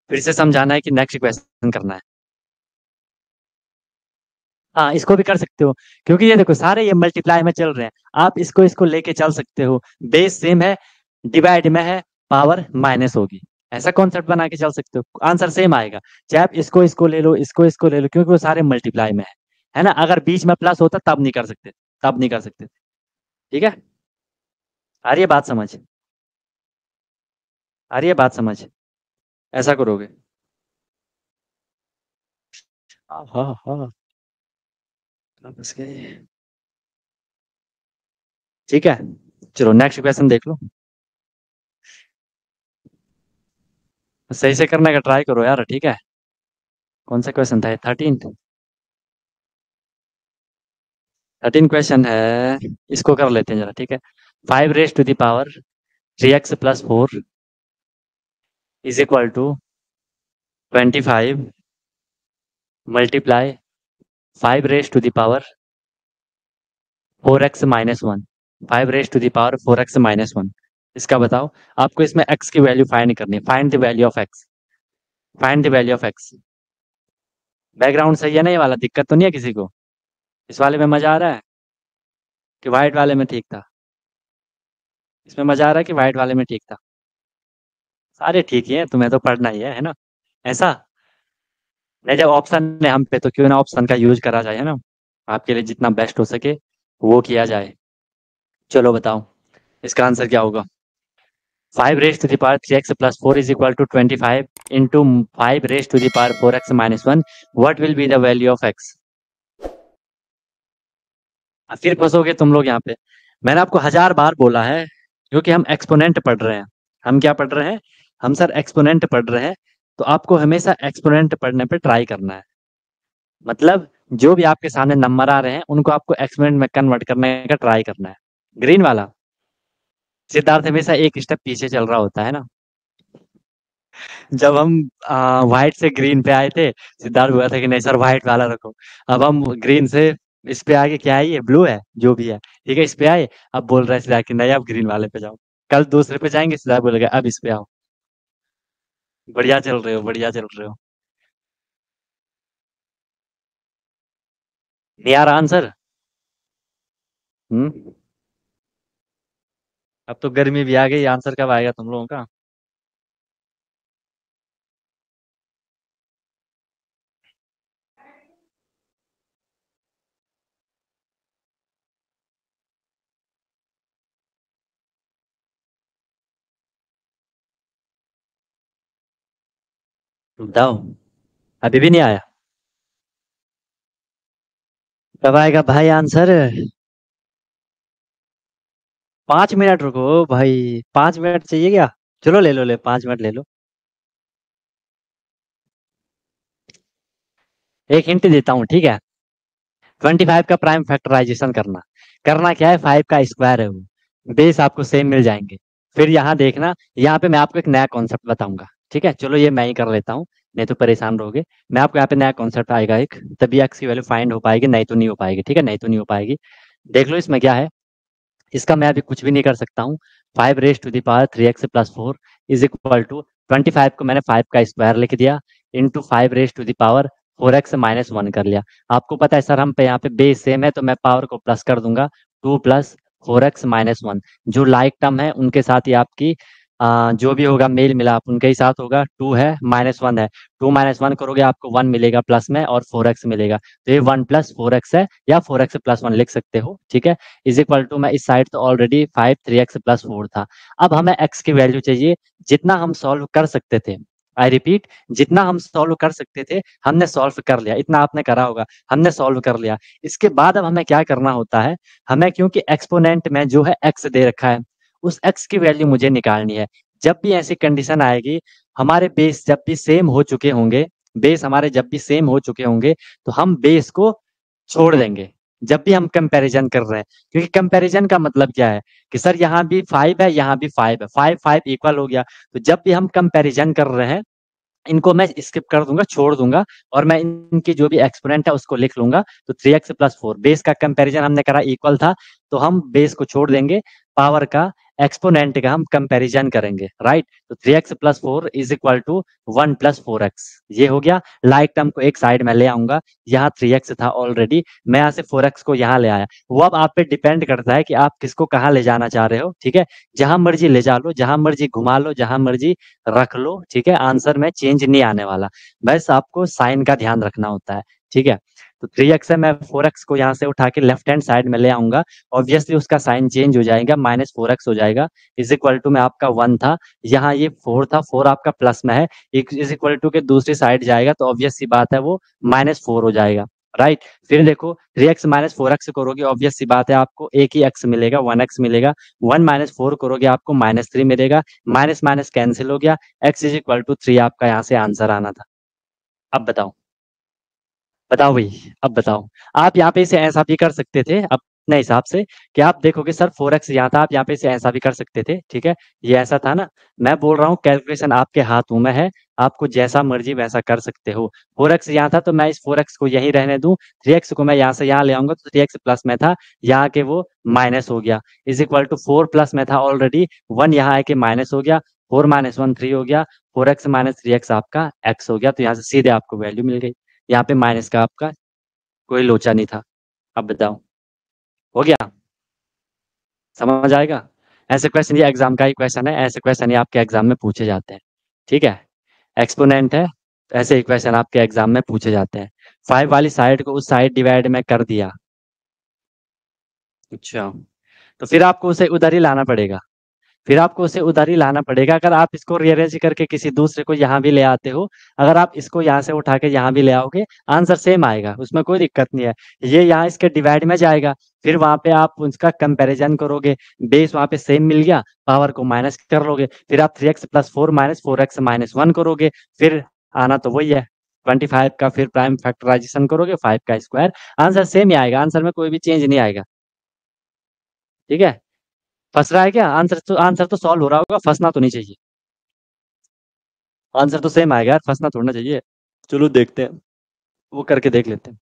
फिर से समझाना है कि नेक्स्ट क्वेश्चन करना है? हाँ, इसको भी कर सकते हो, क्योंकि ये देखो सारे ये मल्टीप्लाई में चल रहे हैं, आप इसको इसको लेके चल सकते हो। बेस सेम है, डिवाइड में है, पावर माइनस होगी, ऐसा कॉन्सेप्ट बना के चल सकते हो, आंसर सेम आएगा। चाहे आप इसको इसको ले लो, इसको इसको ले लो, क्योंकि वो सारे मल्टीप्लाई में है ना। अगर बीच में प्लस होता तब नहीं कर सकते, तब नहीं कर सकते। ठीक है, आ रही है बात समझ, आ रही है बात समझ, ऐसा करोगे। हाँ हाँ हाँ, बस गए। ठीक है, चलो नेक्स्ट क्वेश्चन देख लो, सही से करने का ट्राई करो यार। ठीक है, कौन सा क्वेश्चन था, 13 क्वेश्चन है, इसको कर लेते हैं जरा। ठीक है, 5 raise to the power 3x plus 4 is equal to 25 multiply 5 raise to the power 4x minus 1। 5 raise to the power 4x minus 1, इसका बताओ। आपको इसमें x की वैल्यू फाइंड करनी है, find the value of x, find the value of x। Background सही है ना, ये वाला दिक्कत तो नहीं है किसी को? इस वाले में मजा आ रहा है कि वाइट वाले में ठीक था? इसमें मजा आ रहा है कि वाइट वाले में ठीक था? सारे ठीक ही हैं, तुम्हें तो पढ़ना ही है ना? ऐसा नहीं, जब ऑप्शन है हम पे तो क्यों ना ऑप्शन का यूज करा जाए, है ना? आपके लिए जितना बेस्ट हो सके वो किया जाए। चलो बताओ इसका आंसर क्या होगा। 5 raised to the power 3x plus 4 is equal to 25 into 5 raised to the power 4x minus 1. What will be the value of x? फिर फंसोगे तुम लोग यहाँ पे। मैंने आपको 1000 बार बोला है, क्योंकि हम एक्सपोनेंट पढ़ रहे हैं। हम क्या पढ़ रहे हैं? हम सर एक्सपोनेंट पढ़ रहे हैं। तो आपको हमेशा एक्सपोनेंट पढ़ने पे ट्राई करना है। मतलब जो भी आपके सामने नंबर आ रहे हैं उनको आपको एक्सपोनेंट में कन्वर्ट करने का ट्राई करना है। ग्रीन वाला सिद्धार्थ हमेशा एक स्टेप पीछे चल रहा होता है ना। जब हम व्हाइट से ग्रीन पे आए थे, सिद्धार्थ बोला था कि नहीं सर व्हाइट वाला रखो। अब हम ग्रीन से इस पे आगे क्या है, ये ब्लू है जो भी है, ठीक है, इस पे आए। अब बोल रहे हैं सिद्धार्थ कि नहीं अब ग्रीन वाले पे जाओ। कल दूसरे पे जाएंगे, सिद्धार्थ बोलेगा अब इस पे आओ। बढ़िया चल रहे हो, बढ़िया चल रहे हो। नहीं आ रहा आंसर। हम्म। अब तो गर्मी भी आ गई, आंसर कब आएगा तुम लोगों का? बताओ। अभी भी नहीं आया? कब आएगा भाई आंसर? 5 मिनट रुको भाई, 5 मिनट चाहिए क्या? चलो ले लो, ले 5 मिनट ले लो। एक हिंट देता हूँ, ठीक है? 25 का प्राइम फैक्टराइजेशन करना। करना क्या है, 5 का स्क्वायर है वो। बेस आपको सेम मिल जाएंगे। फिर यहाँ देखना, यहाँ पे मैं आपको एक नया कॉन्सेप्ट बताऊंगा। ठीक है, चलो ये मैं ही कर लेता हूँ, नहीं तो परेशान रहोगे। मैं आपको यहाँ पे नया कॉन्सेप्ट आएगा एक, तभी एक्स की वैल्यू फाइंड हो पाएगी, नहीं तो नहीं हो पाएगी। ठीक है, नहीं तो नहीं हो पाएगी। देख लो इसमें क्या है। इसका मैं अभी कुछ भी नहीं कर सकता हूँ। 5 raised to the power 3x plus 4 is equal to 25 को मैंने 5 का स्क्वायर लिख दिया, into 5 raised to the power 4x-1 कर लिया। आपको पता है सर हम पे यहाँ पे बेस सेम है, तो मैं पावर को प्लस कर दूंगा। 2 + 4x-1, जो लाइक टर्म है उनके साथ ही आपकी जो भी होगा मेल मिलाप उनके ही साथ होगा। 2 है -1 है, 2 - 1 करोगे आपको 1 मिलेगा प्लस में, और 4x मिलेगा। तो ये 1 + 4x है, या 4x+1 लिख सकते हो। ठीक है, इज इक्वल टू, मैं इस साइड तो ऑलरेडी 5 3x+4 था। अब हमें x की वैल्यू चाहिए। जितना हम सॉल्व कर सकते थे, आई रिपीट, जितना हम सॉल्व कर सकते थे हमने सॉल्व कर लिया। इतना आपने करा होगा, हमने सॉल्व कर लिया। इसके बाद अब हमें क्या करना होता है, हमें क्योंकि एक्सपोनेंट में जो है x दे रखा है, उस x की वैल्यू मुझे निकालनी है। जब भी ऐसी कंडीशन आएगी, हमारे बेस जब भी सेम हो चुके होंगे, बेस हमारे जब भी सेम हो चुके होंगे, तो हम बेस को छोड़ देंगे। जब भी हम कंपैरिजन कर रहे हैं, क्योंकि कंपैरिजन का मतलब क्या है कि सर यहाँ भी 5 है, यहाँ भी 5 है, 5 5 इक्वल हो गया। तो जब भी हम कंपैरिजन कर रहे हैं, इनको मैं स्किप कर दूंगा, छोड़ दूंगा, और मैं इनकी जो भी एक्सपोनेंट है उसको लिख लूंगा। तो 3x+4 बेस का कंपैरिजन हमने करा इक्वल था, तो हम बेस को छोड़ देंगे, पावर का एक्सपोनेंट का हम कंपैरिजन करेंगे, राइट? तो 3x+4 is equal to 1 + 4x। ये हो गया। लाइक टर्म को एक साइड में ले आऊंगा, यहाँ 3x था ऑलरेडी, मैं यहाँ से 4x को यहाँ ले आया। वो अब आप पे डिपेंड करता है कि आप किसको कहाँ ले जाना चाह रहे हो। ठीक है, जहां मर्जी ले जा लो, जहां मर्जी घुमा लो, जहां मर्जी रख लो। ठीक है, आंसर में चेंज नहीं आने वाला, बस आपको साइन का ध्यान रखना होता है। ठीक है, तो 3x है, मैं 4x को यहाँ से उठा के लेफ्ट हैंड साइड में ले आऊंगा, ऑब्वियसली उसका साइन चेंज हो जाएगा, -4x हो जाएगा। इज इक्वल टू में आपका 1 था, यहाँ ये 4 था, 4 आपका प्लस में है, इज इक्वल टू के दूसरी साइड जाएगा, तो ऑब्वियस सी बात है वो -4 हो जाएगा, राइट? फिर देखो 3x -4x करोगे, ऑब्वियस सी बात है आपको एक ही x मिलेगा, 1x मिलेगा। 1 -4 करोगे आपको -3 मिलेगा, माइनस माइनस कैंसिल हो गया, x इज इक्वल टू 3 आपका यहाँ से आंसर आना था। अब बताओ, बताओ भाई, अब बताओ। आप यहाँ पे इसे ऐसा भी कर सकते थे अपने हिसाब से, कि आप देखोगे सर 4x यहाँ था, आप यहाँ पे इसे ऐसा भी कर सकते थे। ठीक है, ये ऐसा था ना। मैं बोल रहा हूँ कैलकुलेशन आपके हाथों में है, आपको जैसा मर्जी वैसा कर सकते हो। 4x यहाँ था तो मैं इस 4x को यहीं रहने दूं, 3x को मैं यहाँ से यहाँ ले आऊंगा, तो 3x प्लस में था, यहाँ के वो माइनस हो गया, इज इक्वल टू 4 प्लस में था ऑलरेडी, 1 यहाँ आके माइनस हो गया, 4 - 1 3 हो गया, 4x - 3x आपका x हो गया। तो यहाँ से सीधे आपको वैल्यू मिल गई, यहाँ पे माइनस का आपका कोई लोचा नहीं था। अब बताओ, हो गया? समझ आएगा? ऐसे क्वेश्चन, ये एग्जाम का ही क्वेश्चन है, ऐसे क्वेश्चन ही आपके एग्जाम में पूछे जाते हैं। ठीक है, एक्सपोनेंट है, ऐसे ही क्वेश्चन आपके एग्जाम में पूछे जाते हैं। 5 वाली साइड को उस साइड डिवाइड में कर दिया। अच्छा, तो फिर आपको उसे उधर ही लाना पड़ेगा। फिर आपको उसे उधर ही लाना पड़ेगा। अगर आप इसको रीअरेंज करके किसी दूसरे को यहाँ भी ले आते हो, अगर आप इसको यहाँ से उठा के यहाँ भी ले आओगे, आंसर सेम आएगा, उसमें कोई दिक्कत नहीं है। ये यहाँ इसके डिवाइड में जाएगा, फिर वहां पे आप उसका कंपैरिजन करोगे, बेस वहां पे सेम मिल गया, पावर को माइनस कर लोगे, फिर आप 3x + 4 - 4x - 1 करोगे, फिर आना तो वही है 25 का, फिर प्राइम फैक्टराइजेशन करोगे 5 का स्क्वायर, आंसर सेम ही आएगा, आंसर में कोई भी चेंज नहीं आएगा। ठीक है, फंस रहा है क्या? आंसर तो सॉल्व हो रहा होगा, फंसना तो नहीं चाहिए। आंसर तो सेम आएगा यार, फंसना थोड़ा चाहिए। चलो देखते हैं, वो करके देख लेते हैं।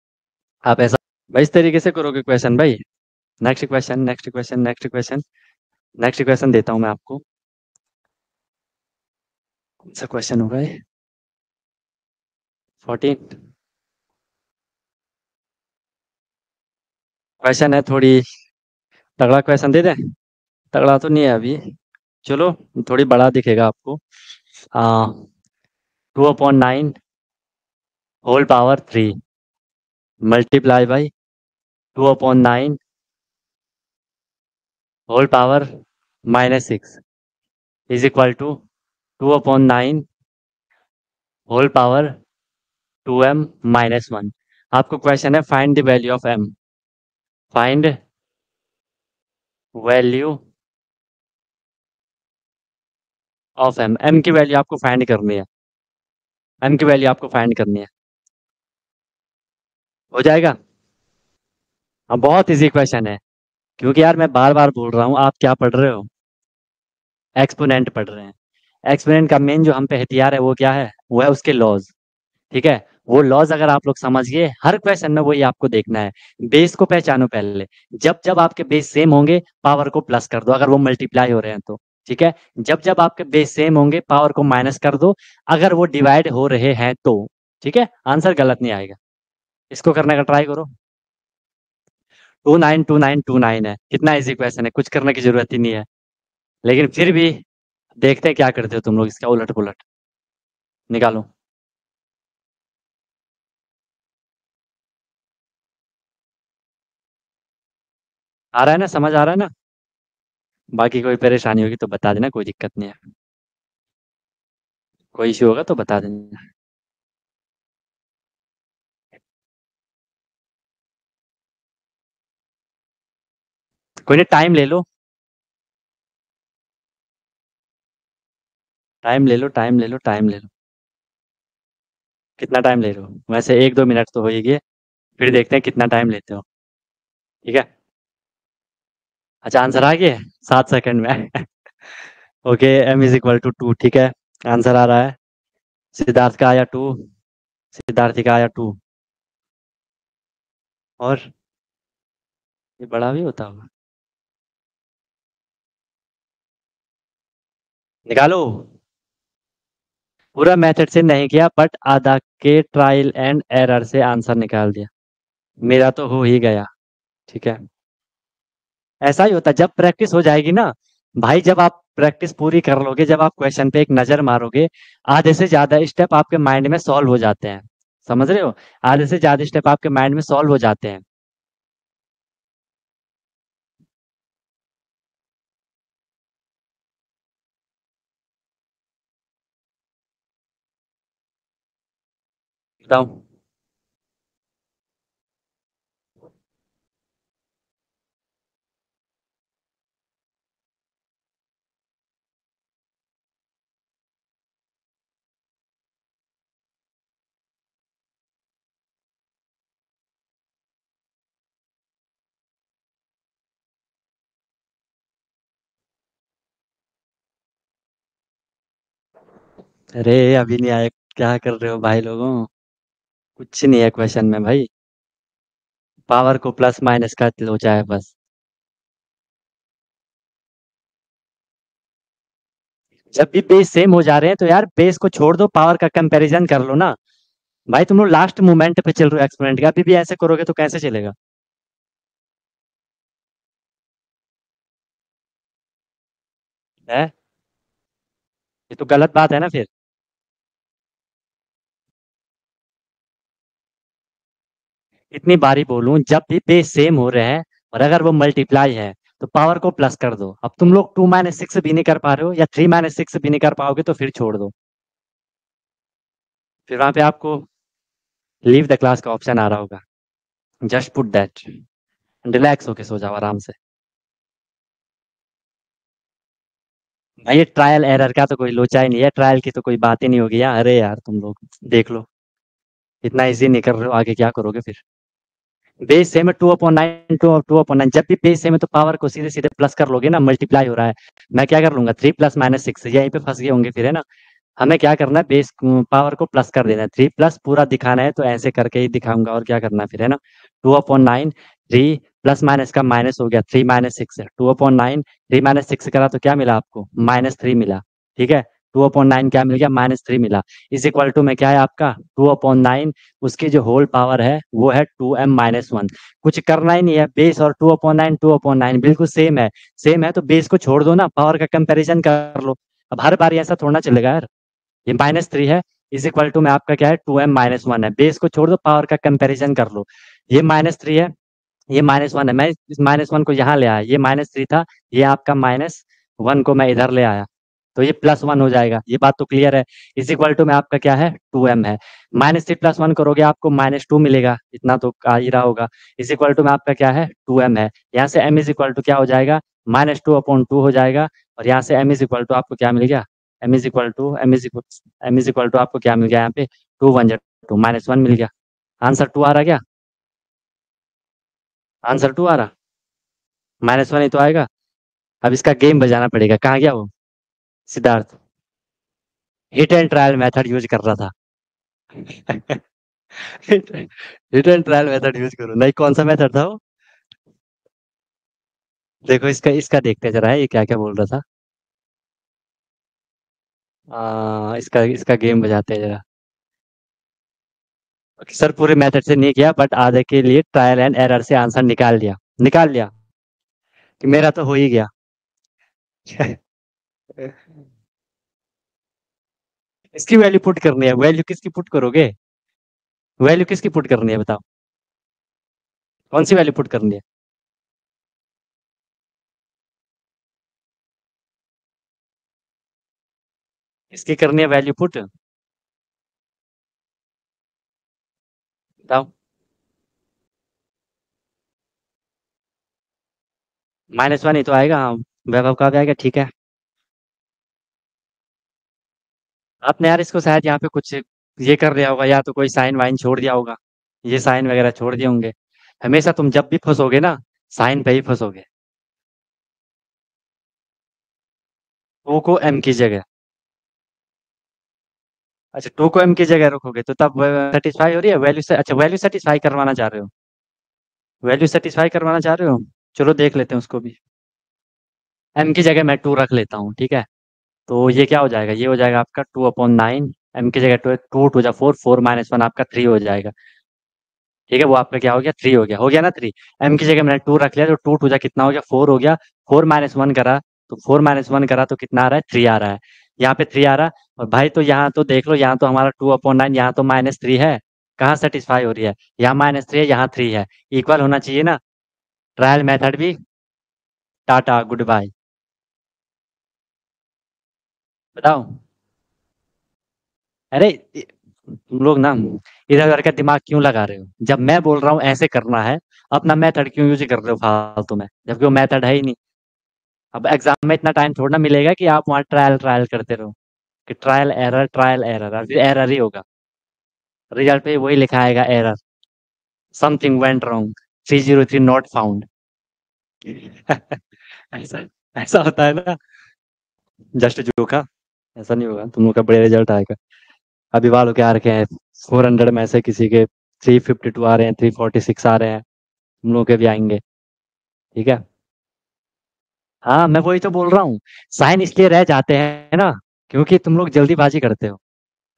आप ऐसा भाई इस तरीके से करोगे क्वेश्चन भाई। Next question, next question, next question, next question देता हूं मैं आपको। कौन सा क्वेश्चन होगा ये? 14 क्वेश्चन है, थोड़ी तगड़ा क्वेश्चन दे दें? तगड़ा तो नहीं है अभी, चलो थोड़ी बड़ा दिखेगा आपको। 2/9 whole power 3 multiply by 2/9 whole power -6 is equal to 2/9 whole power 2m - 1। आपको क्वेश्चन है find the value of m। Find value of m। m की वैल्यू आपको फाइंड करनी है, m की वैल्यू आपको फाइंड करनी है। हो जाएगा? अब बहुत इजी क्वेश्चन है, क्योंकि यार मैं बार बार बोल रहा हूँ, आप क्या पढ़ रहे हो? एक्सपोनेंट पढ़ रहे हैं। एक्सपोनेंट का मेन जो हम पे हथियार है वो क्या है? वो है उसके लॉज। ठीक है, वो लॉज अगर आप लोग समझ गए, हर क्वेश्चन में वही आपको देखना है। बेस को पहचानो पहले, जब जब आपके बेस सेम होंगे पावर को प्लस कर दो, अगर वो मल्टीप्लाई हो रहे हैं तो। ठीक है, जब जब आपके बेस सेम होंगे पावर को माइनस कर दो, अगर वो डिवाइड हो रहे हैं तो। ठीक है, आंसर गलत नहीं आएगा। इसको करने का ट्राई करो। 292929 है, कितना इजी क्वेश्चन है, कुछ करने की जरूरत ही नहीं है। लेकिन फिर भी देखते हैं क्या करते हो तुम लोग, इसका उलट पुलट निकालो। आ रहा है ना, समझ आ रहा है ना? बाकी कोई परेशानी होगी तो बता देना, कोई दिक्कत नहीं है। कोई इश्यू होगा तो बता देना। कोई नहीं, टाइम ले लो, टाइम ले लो, टाइम ले लो, टाइम ले लो। कितना टाइम ले रहे हो? वैसे 1-2 मिनट तो हो ही गए, फिर देखते हैं कितना टाइम लेते हो। ठीक है, अच्छा आंसर आ गया 7 सेकंड में। Okay, m = 2। ठीक है, आंसर आ रहा है। सिद्धार्थ का आया 2, सिद्धार्थ का आया 2। और ये बड़ा भी होता होगा। निकालो। पूरा मेथड से नहीं किया, बट आधा के ट्रायल एंड एरर से आंसर निकाल दिया। मेरा तो हो ही गया। ठीक है, ऐसा ही होता है जब प्रैक्टिस हो जाएगी ना भाई, जब आप प्रैक्टिस पूरी कर लोगे, जब आप क्वेश्चन पे एक नजर मारोगे, आधे से ज्यादा स्टेप आपके माइंड में सॉल्व हो जाते हैं। समझ रहे हो? आधे से ज्यादा स्टेप आपके माइंड में सॉल्व हो जाते हैं। बताओ। अरे अभी नहीं आए, क्या कर रहे हो भाई लोगों? कुछ नहीं है क्वेश्चन में भाई, पावर को प्लस माइनस का लोचा है बस। जब भी बेस सेम हो जा रहे हैं तो यार बेस को छोड़ दो, पावर का कंपैरिजन कर लो ना। भाई तुम लोग लास्ट मोमेंट पे चल रहे हो एक्सपेरिमेंट का, अभी भी ऐसे करोगे तो कैसे चलेगा? है। ये तो गलत बात है ना फिर। इतनी बारी बोलूं, जब भी बेस सेम हो रहे हैं और अगर वो मल्टीप्लाई है तो पावर को प्लस कर दो। अब तुम लोग 2 - 6 भी नहीं कर पा रहे हो या 3 - 6 भी नहीं कर पाओगे तो फिर छोड़ दो। फिर वहां पे आपको लीव द क्लास का ऑप्शन आ रहा होगा। जस्ट पुट दैट, रिलैक्स होके सो जाओ आराम से। भाई ये ट्रायल एरर का तो कोई लोचा ही नहीं है, ट्रायल की तो कोई बात ही नहीं होगी यार। अरे यार तुम लोग देख लो, इतना इजी नहीं कर रहे हो, आगे क्या करोगे फिर। बेस सेम है, 2/9, 2/9। जब भी बेस सेम है तो पावर को सीधे सीधे प्लस कर लोगे ना, मल्टीप्लाई हो रहा है। मैं क्या कर लूंगा, 3 + - 6 यहीं पे फंस गए होंगे फिर, है ना। हमें क्या करना है, बेस पावर को प्लस कर देना है। 3+ पूरा दिखाना है तो ऐसे करके ही दिखाऊंगा, और क्या करना है फिर, है ना। 2/9, 3 प्लस माइनस का माइनस हो गया, 3 - 6 है। 2/9, 3 - 6 करा तो क्या मिला आपको, -3 मिला। ठीक है, 2/9 क्या मिल गया, -3 मिला। इज इक्वल टू में क्या है आपका, 2/9, उसकी जो होल पावर है वो है 2m - 1। कुछ करना ही नहीं है, बेस और 2/9, 2/9 बिल्कुल सेम है। सेम है तो बेस को छोड़ दो ना, पावर का कंपैरिजन कर लो। अब हर बार ऐसा थोड़ा चलेगा यार। ये -3 है, इज इक्वल टू में आपका क्या है, 2m - 1 है। बेस को छोड़ दो, पावर का कंपैरिजन कर लो। ये -3 है, ये -1 है। मैं इस -1 को यहाँ ले आया, ये -3 था, ये आपका -1 को मैं इधर ले आया, तो ये +1 हो जाएगा। ये बात तो क्लियर है। इज इक्वल टू में आपका क्या है, 2m है। -3 + 1 करोगे आपको -2 मिलेगा, इतना तो आ ही रहा होगा। इज इक्वल टू में आपका क्या है, 2m है। यहाँ से m इज इक्वल टू क्या हो जाएगा, -2/2 हो जाएगा। और यहाँ से m इज इक्वल टू आपको क्या मिल गया, m इज इक्वल टू आपको क्या मिल गया यहाँ पे, 2 × 1 = 2, -1 मिल गया। आंसर 2 आ रहा क्या, आंसर 2 आ रहा, -1 ही तो आएगा। अब इसका गेम बजाना पड़ेगा, कहाँ गया वो Siddharth. Hit and trial method use कर रहा था। Hit and trial method use करो, नहीं कौन सा मेथड था वो। देखो इसका इसका देखते जरा है, ये क्या क्या बोल रहा था। इसका इसका गेम बजाते हैं जरा। सर पूरे मेथड से नहीं किया, बट आधे के लिए ट्रायल एंड एरर से आंसर निकाल लिया, निकाल लिया कि मेरा तो हो ही गया। इसकी वैल्यू पुट करनी है, वैल्यू किसकी पुट करोगे, वैल्यू किसकी पुट करनी है बताओ, कौन सी वैल्यू पुट करनी है। इसकी करनी है वैल्यू पुट, बताओ। -1 ही तो आएगा, हाँ। वैभव का भी आएगा, ठीक है। आपने यार इसको शायद यहाँ पे कुछ ये कर दिया होगा, या तो कोई साइन वाइन छोड़ दिया होगा, ये साइन वगैरह छोड़ दिए होंगे। हमेशा तुम जब भी फंसोगे ना, साइन पे ही फंसोगे। टू को एम की जगह, अच्छा 2 को एम की जगह रखोगे तो तब सेटिस्फाई हो रही है वैल्यू से। अच्छा वैल्यू सेटिस्फाई करवाना चाह रहे हो, वैल्यू सेटिस्फाई करवाना चाह रहे हो। चलो देख लेते हैं उसको भी। एम की जगह मैं 2 रख लेता हूँ, ठीक है। तो ये क्या हो जाएगा, ये हो जाएगा आपका 2/9। एम की जगह 2 × 2 = 4, 4 - 1 आपका 3 हो जाएगा। ठीक है, वो आपका क्या हो गया, 3 हो गया ना 3। एम की जगह मैंने 2 रख लिया, तो 2 × 2 कितना हो गया, 4 हो गया। 4 - 1 करा, तो 4 - 1 करा तो कितना आ रहा है, 3 आ रहा है। यहाँ पे 3 आ रहा। और भाई तो यहाँ तो देख लो, यहाँ तो हमारा 2/9, यहाँ तो -3 है। कहाँ सेटिस्फाई हो रही है, यहाँ -3 है, यहाँ 3 है। इक्वल होना चाहिए ना। ट्रायल मेथड भी टाटा गुड बाय। बताओ। अरे तुम लोग ना इधर उधर का दिमाग क्यों लगा रहे हो, जब मैं बोल रहा हूँ ऐसे करना है, अपना मेथड क्यों यूज कर रहे हो फालतू में, जबकि वो मेथड है ही नहीं। अब एग्जाम में इतना टाइम थोड़ा ना मिलेगा कि आप वहाँ ट्रायल ट्रायल करते रहो, कि ट्रायल एरर और फिर एरर ही होगा। रिजल्ट पे वही लिखा आएगा, error, something went wrong, 303 not found. ऐसा ऐसा होता है ना, जस्ट जोखा। ऐसा नहीं होगा, तुम लोग का बढ़िया रिजल्ट आएगा। अभी वालों के आ रखे हैं 400 में से किसी के 352 आ रहे हैं, 346 आ रहे हैं, तुम लोग के भी आएंगे। ठीक है। हाँ मैं वही तो बोल रहा हूँ, साइन इसलिए रह जाते हैं ना, क्योंकि तुम लोग जल्दीबाजी करते हो।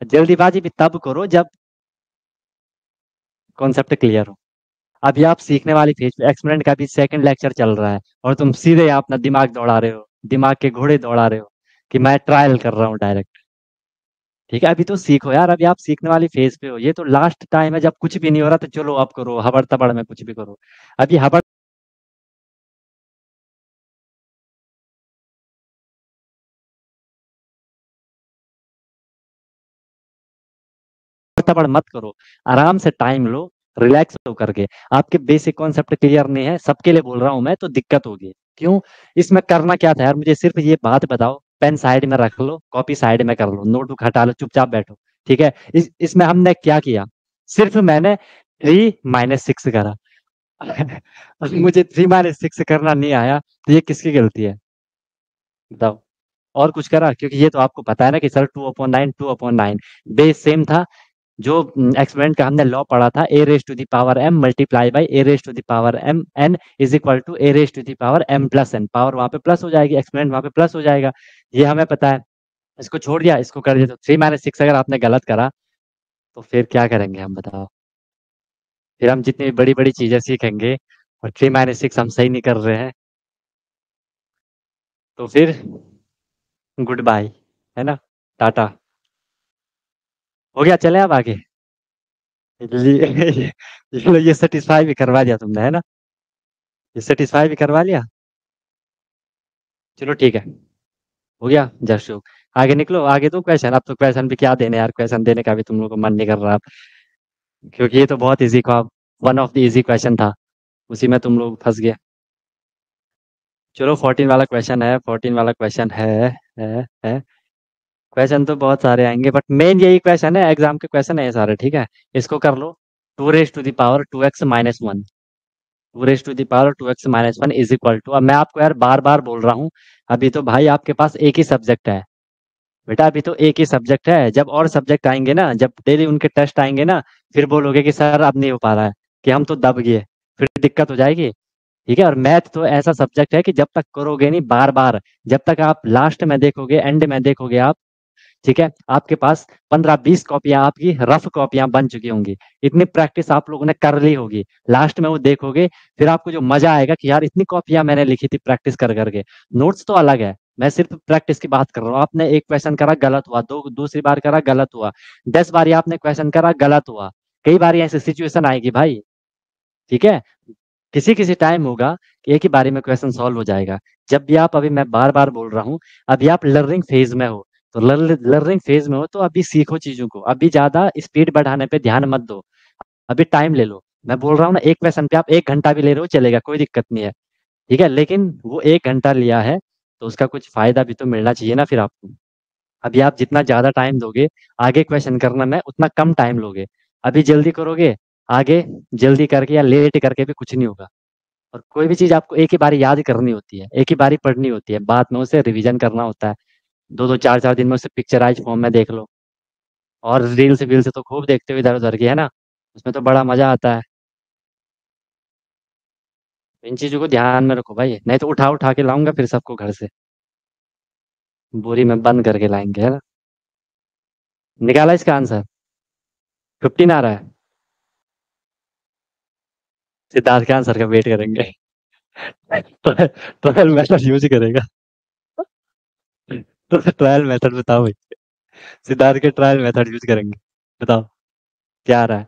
जल्दीबाजी भी तब करो जब कॉन्सेप्ट क्लियर हो। अभी आप सीखने वाली फेज पे, एक्सपेरिमेंट का भी सेकंड लेक्चर चल रहा है और तुम सीधे यहाँ अपना दिमाग दौड़ा रहे हो। दिमाग के घोड़े दौड़ा रहे हो कि मैं ट्रायल कर रहा हूँ डायरेक्ट। ठीक है, अभी तो सीखो यार, अभी आप सीखने वाली फेज पे हो। ये तो लास्ट टाइम है जब कुछ भी नहीं हो रहा, तो चलो अब करो, हबड़ तबड़ में कुछ भी करो। अभी हबड़ तबड़ मत करो, आराम से टाइम लो, रिलैक्स हो करके। आपके बेसिक कॉन्सेप्ट क्लियर नहीं है, सबके लिए बोल रहा हूँ मैं, तो दिक्कत होगी। क्यों? इसमें करना क्या था यार, मुझे सिर्फ ये बात बताओ। पेन साइड में रख लो, कॉपी साइड में कर लो, नोटबुक हटा लो, चुपचाप बैठो। ठीक है, इसमें हमने क्या किया? सिर्फ मैंने 3 - 6 करा। अब मुझे 3 - 6 करना नहीं आया, तो ये किसकी गलती है? बताओ। और कुछ करा? क्योंकि ये तो आपको पता है ना कि सर 2/9, 2/9 बेस सेम था। जो एक्सपेरिमेंट का हमने लॉ पढ़ा था, A raise to the power M multiply by A raise to the power M N is equal to A raise to the power M plus N. Power वहां पे प्लस हो जाएगी, एक्सपेरिमेंट वहां पे प्लस हो जाएगा। ये हमें पता है। इसको छोड़ दिया, इसको कर दिया, तो 3 - 6 अगर आपने गलत करा, तो फिर क्या करेंगे हम, बताओ? फिर हम जितनी बड़ी बड़ी चीजें सीखेंगे, और 3 - 6 हम सही नहीं कर रहे हैं, तो फिर गुड बाय, है ना? टाटा। हो गया, चले अब आगे। ये सेटिस्फाई भी करवा दिया तुमने, है ना? ये सेटिस्फाई भी करवा लिया। चलो ठीक है, हो गया जस्ट joke। आगे निकलो, आगे दो क्वेश्चन। अब तो क्वेश्चन भी क्या देने यार, क्वेश्चन देने का भी तुम लोगों को मन नहीं कर रहा अब, क्योंकि ये तो बहुत इजी था। One of the easy question था, उसी में तुम लोग फंस गए। चलो 14 वाला क्वेश्चन है, 14 वाला क्वेश्चन है। क्वेश्चन तो बहुत सारे आएंगे, बट मेन यही क्वेश्चन है, एग्जाम के क्वेश्चन है ये सारे। ठीक है, इसको कर लो। 2 raised to the power 2x - 1। 2 raised to the power 2x - 1 is equal to, अब मैं आपको यार बार बार बोल रहा हूँ, अभी तो भाई आपके पास एक ही सब्जेक्ट है। बेटा अभी तो एक ही सब्जेक्ट है, जब और सब्जेक्ट आएंगे ना, जब डेली उनके टेस्ट आएंगे ना, फिर बोलोगे कि सर अब नहीं हो पा रहा है, कि हम तो दब गए, फिर दिक्कत हो जाएगी। ठीक है, और मैथ तो ऐसा सब्जेक्ट है कि जब तक करोगे नहीं बार बार, जब तक आप लास्ट में देखोगे, एंड में देखोगे आप, ठीक है, आपके पास 15-20 कॉपियां आपकी रफ कॉपियां बन चुकी होंगी। इतनी प्रैक्टिस आप लोगों ने कर ली होगी, लास्ट में वो देखोगे, फिर आपको जो मजा आएगा कि यार इतनी कॉपियां मैंने लिखी थी प्रैक्टिस कर करके। नोट्स तो अलग है, मैं सिर्फ प्रैक्टिस की बात कर रहा हूँ। आपने एक क्वेश्चन करा गलत हुआ, दो दूसरी बार करा गलत हुआ, 10 बारी आपने क्वेश्चन करा गलत हुआ, कई बार ऐसी सिचुएशन आएगी भाई। ठीक है, किसी किसी टाइम होगा कि एक ही बारी में क्वेश्चन सॉल्व हो जाएगा। जब भी आप, अभी मैं बार बार बोल रहा हूँ, अभी आप लर्निंग फेज में हो, तो लर्निंग फेज में हो तो अभी सीखो चीजों को, अभी ज्यादा स्पीड बढ़ाने पे ध्यान मत दो, अभी टाइम ले लो। मैं बोल रहा हूँ ना, एक क्वेश्चन पे आप 1 घंटा भी ले रहे हो चलेगा, कोई दिक्कत नहीं है। ठीक है, लेकिन वो 1 घंटा लिया है, तो उसका कुछ फायदा भी तो मिलना चाहिए ना फिर आपको। अभी आप जितना ज्यादा टाइम दोगे आगे क्वेश्चन करने में, उतना कम टाइम लोगे। अभी जल्दी करोगे, आगे जल्दी करके या लेट करके भी कुछ नहीं होगा। और कोई भी चीज आपको एक ही बारी याद करनी होती है, एक ही बारी पढ़नी होती है, बाद में उसे रिवीजन करना होता है। 2-2 4-4 दिन में उसे पिक्चराइज फॉर्म में देख लो। और रील्स वील्स तो खूब देखते हो इधर उधर की, है ना? उसमें तो बड़ा मजा आता है। इन चीजों को ध्यान में रखो भाई, नहीं तो उठा उठा के लाऊंगा फिर सबको घर से, बोरी में बंद करके लाएंगे, है ना? निकाला इसका आंसर? 15 आ रहा है। सिद्धार्थ के आंसर का वेट करेंगे। तो ट्रायल मेथड यूज करेगा। तो ट्रायल मेथड बताओ भाई, सिद्धार्थ के ट्रायल मेथड यूज करेंगे। बताओ क्या आ रहा है।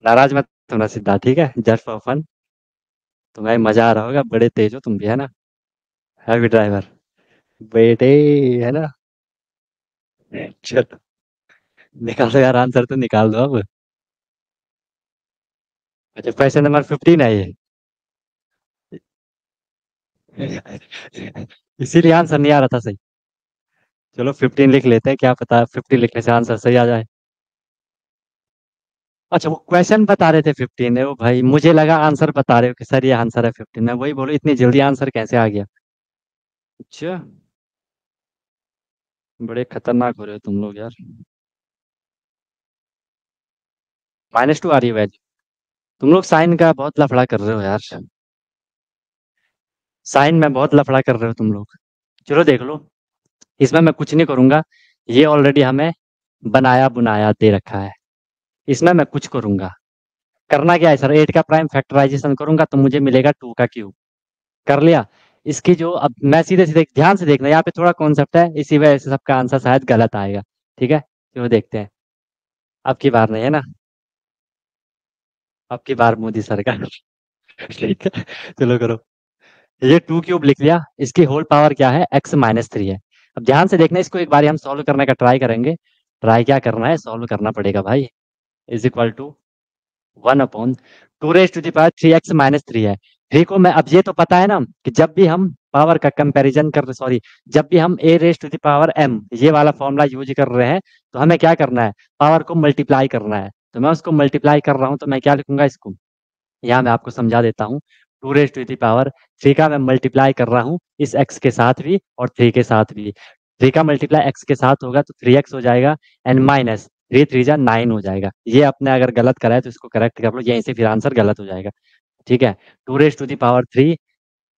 नाराज मत होना सिद्धार्थ, ठीक है, जस्ट फॉर फन। तुम्हें मजा आ रहा होगा, बड़े तेज हो तुम भी, है ना? हैवी ड्राइवर बेटे, है ना? चलो, निकाल दो यार, आंसर तो निकाल दो अब। अच्छा, क्वेश्चन नंबर 15 है ये। इसीलिए आंसर नहीं आ रहा था सही। चलो 15 लिख लेते हैं, क्या पता 15 लिखने से आंसर सही आ जाए। अच्छा, वो क्वेश्चन बता रहे थे 15 है वो, भाई मुझे लगा आंसर बता रहे हो कि सर ये आंसर है 15, मैं वही बोलो इतनी जल्दी आंसर कैसे आ गया। अच्छा, बड़े खतरनाक हो रहे हो तुम लोग यार। -2 आ रही है वैल्यू। तुम लोग साइन का बहुत लफड़ा कर रहे हो यार, साइन में बहुत लफड़ा कर रहे हो तुम लोग। चलो देख लो, इसमें मैं कुछ नहीं करूंगा, ये ऑलरेडी हमें बनाया बुनाया दे रखा है। इसमें मैं कुछ करूंगा, करना क्या है सर, 8 का प्राइम फैक्टराइजेशन करूंगा तो मुझे मिलेगा 2 का क्यूब। कर लिया। इसकी जो, अब मैं सीधे सीधे ध्यान से देखना, यहाँ पे थोड़ा कॉन्सेप्ट है, इसी वजह से सबका आंसर शायद गलत आएगा। ठीक है, चलो देखते हैं। अब की बार नहीं है ना, अब की बार मोदी सरकार। ठीक है, चलो करो। ये 2³ लिख लिया, इसकी होल पावर क्या है, x-3 है। अब ध्यान से देखना, इसको एक बार हम सॉल्व करने का ट्राई करेंगे। ट्राई क्या करना है, सॉल्व करना पड़ेगा भाई। इज इक्वल टू 1/2 3x⁻³ है। 3 को मैं, अब ये तो पता है ना कि जब भी हम पावर का कंपैरिजन कर रहे, सॉरी, जब भी हम a⁻m ये वाला फॉर्मूला यूज कर रहे हैं, तो हमें क्या करना है, पावर को मल्टीप्लाई करना है। तो मैं उसको मल्टीप्लाई कर रहा हूँ, तो मैं क्या लिखूंगा इसको, यहाँ मैं आपको समझा देता हूँ। 2⁻³ का मैं मल्टीप्लाई कर रहा हूँ इस x के साथ भी और 3 के साथ भी। 3 का मल्टीप्लाई x के साथ होगा तो 3x हो जाएगा, एंड माइनस 3×3 = 9 हो जाएगा। ये आपने अगर गलत करा है तो इसको करेक्ट कर लो, यहीं से फिर आंसर गलत हो जाएगा। ठीक है, 2⁻3,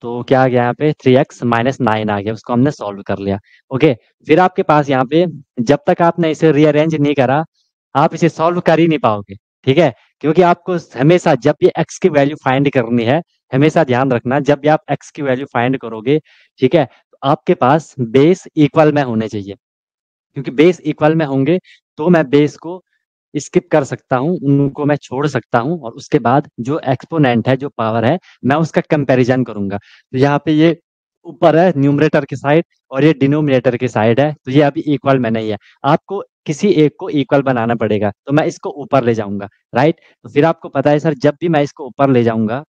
तो क्या आ गया यहाँ पे, 3x-9 आ गया, उसको हमने सॉल्व कर लिया। ओके, फिर आपके पास यहाँ पे, जब तक आपने इसे रीअरेंज नहीं करा, आप इसे सॉल्व कर ही नहीं पाओगे। ठीक है, क्योंकि आपको हमेशा जब भी x की वैल्यू फाइंड करनी है, हमेशा ध्यान रखना, जब भी आप x की वैल्यू फाइंड करोगे, ठीक है, तो आपके पास बेस इक्वल में होने चाहिए, क्योंकि बेस इक्वल में होंगे तो मैं बेस को स्किप कर सकता हूँ, उनको मैं छोड़ सकता हूँ, और उसके बाद जो एक्सपोनेंट है, जो पावर है, मैं उसका कंपैरिजन करूंगा। तो यहाँ पे ये ऊपर है न्यूमरेटर की साइड और ये डिनोमिनेटर की साइड है, तो ये अभी इक्वल में नहीं है। आपको किसी एक को इक्वल बनाना पड़ेगा, तो मैं इसको ऊपर ले जाऊंगा, राइट। तो फिर आपको पता है सर, जब भी मैं इसको ऊपर ले जाऊंगा,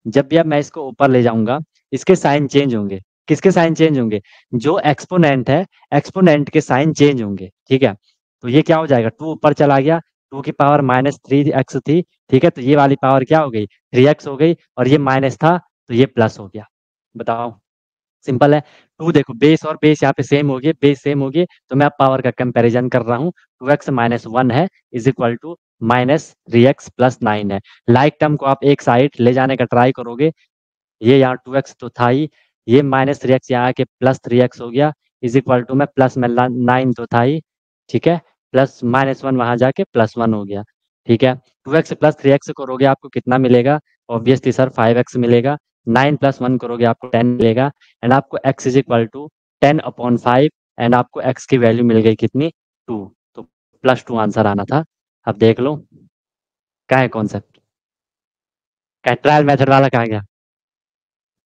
जब भी अब मैं इसको ऊपर ले जाऊंगा, इसके साइन चेंज होंगे। किसके साइन चेंज होंगे, जो एक्सपोनेंट है, एक्सपोनेंट के साइन चेंज होंगे। ठीक है, तो ये क्या हो जाएगा, 2 ऊपर चला गया, 2 की पावर -3x थी। ठीक है, तो ये वाली पावर क्या हो गई, 3x हो गई, और ये माइनस था तो ये प्लस हो गया। बताओ, सिंपल है। 2 देखो, बेस और बेस यहाँ पे सेम हो गए, बेस सेम हो गए, तो मैं अब पावर का कंपैरिजन कर रहा हूँ। 2x-1 है इज इक्वल टू -3x+9 है। लाइक टर्म को आप एक साइड ले जाने का ट्राई करोगे, ये यहाँ 2x तो था ही, ये -3x यहाँ आके +3x हो गया, इज इक्वल टू में प्लस में 9 तो था ही। ठीक है, प्लस -1 वहां जाके +1 हो गया। ठीक है, 2x + 3x करोगे आपको कितना मिलेगा, ऑब्वियसली सर 5x मिलेगा। 9 + 1 करोगे आपको 10 मिलेगा, एंड आपको x is equal to 10/5, and आपको x की वैल्यू मिल गई कितनी, 2। तो +2 आंसर आना था। अब देख लो, क्या है कॉन्सेप्ट, क्या ट्रायल मेथड वाला कहाँ गया,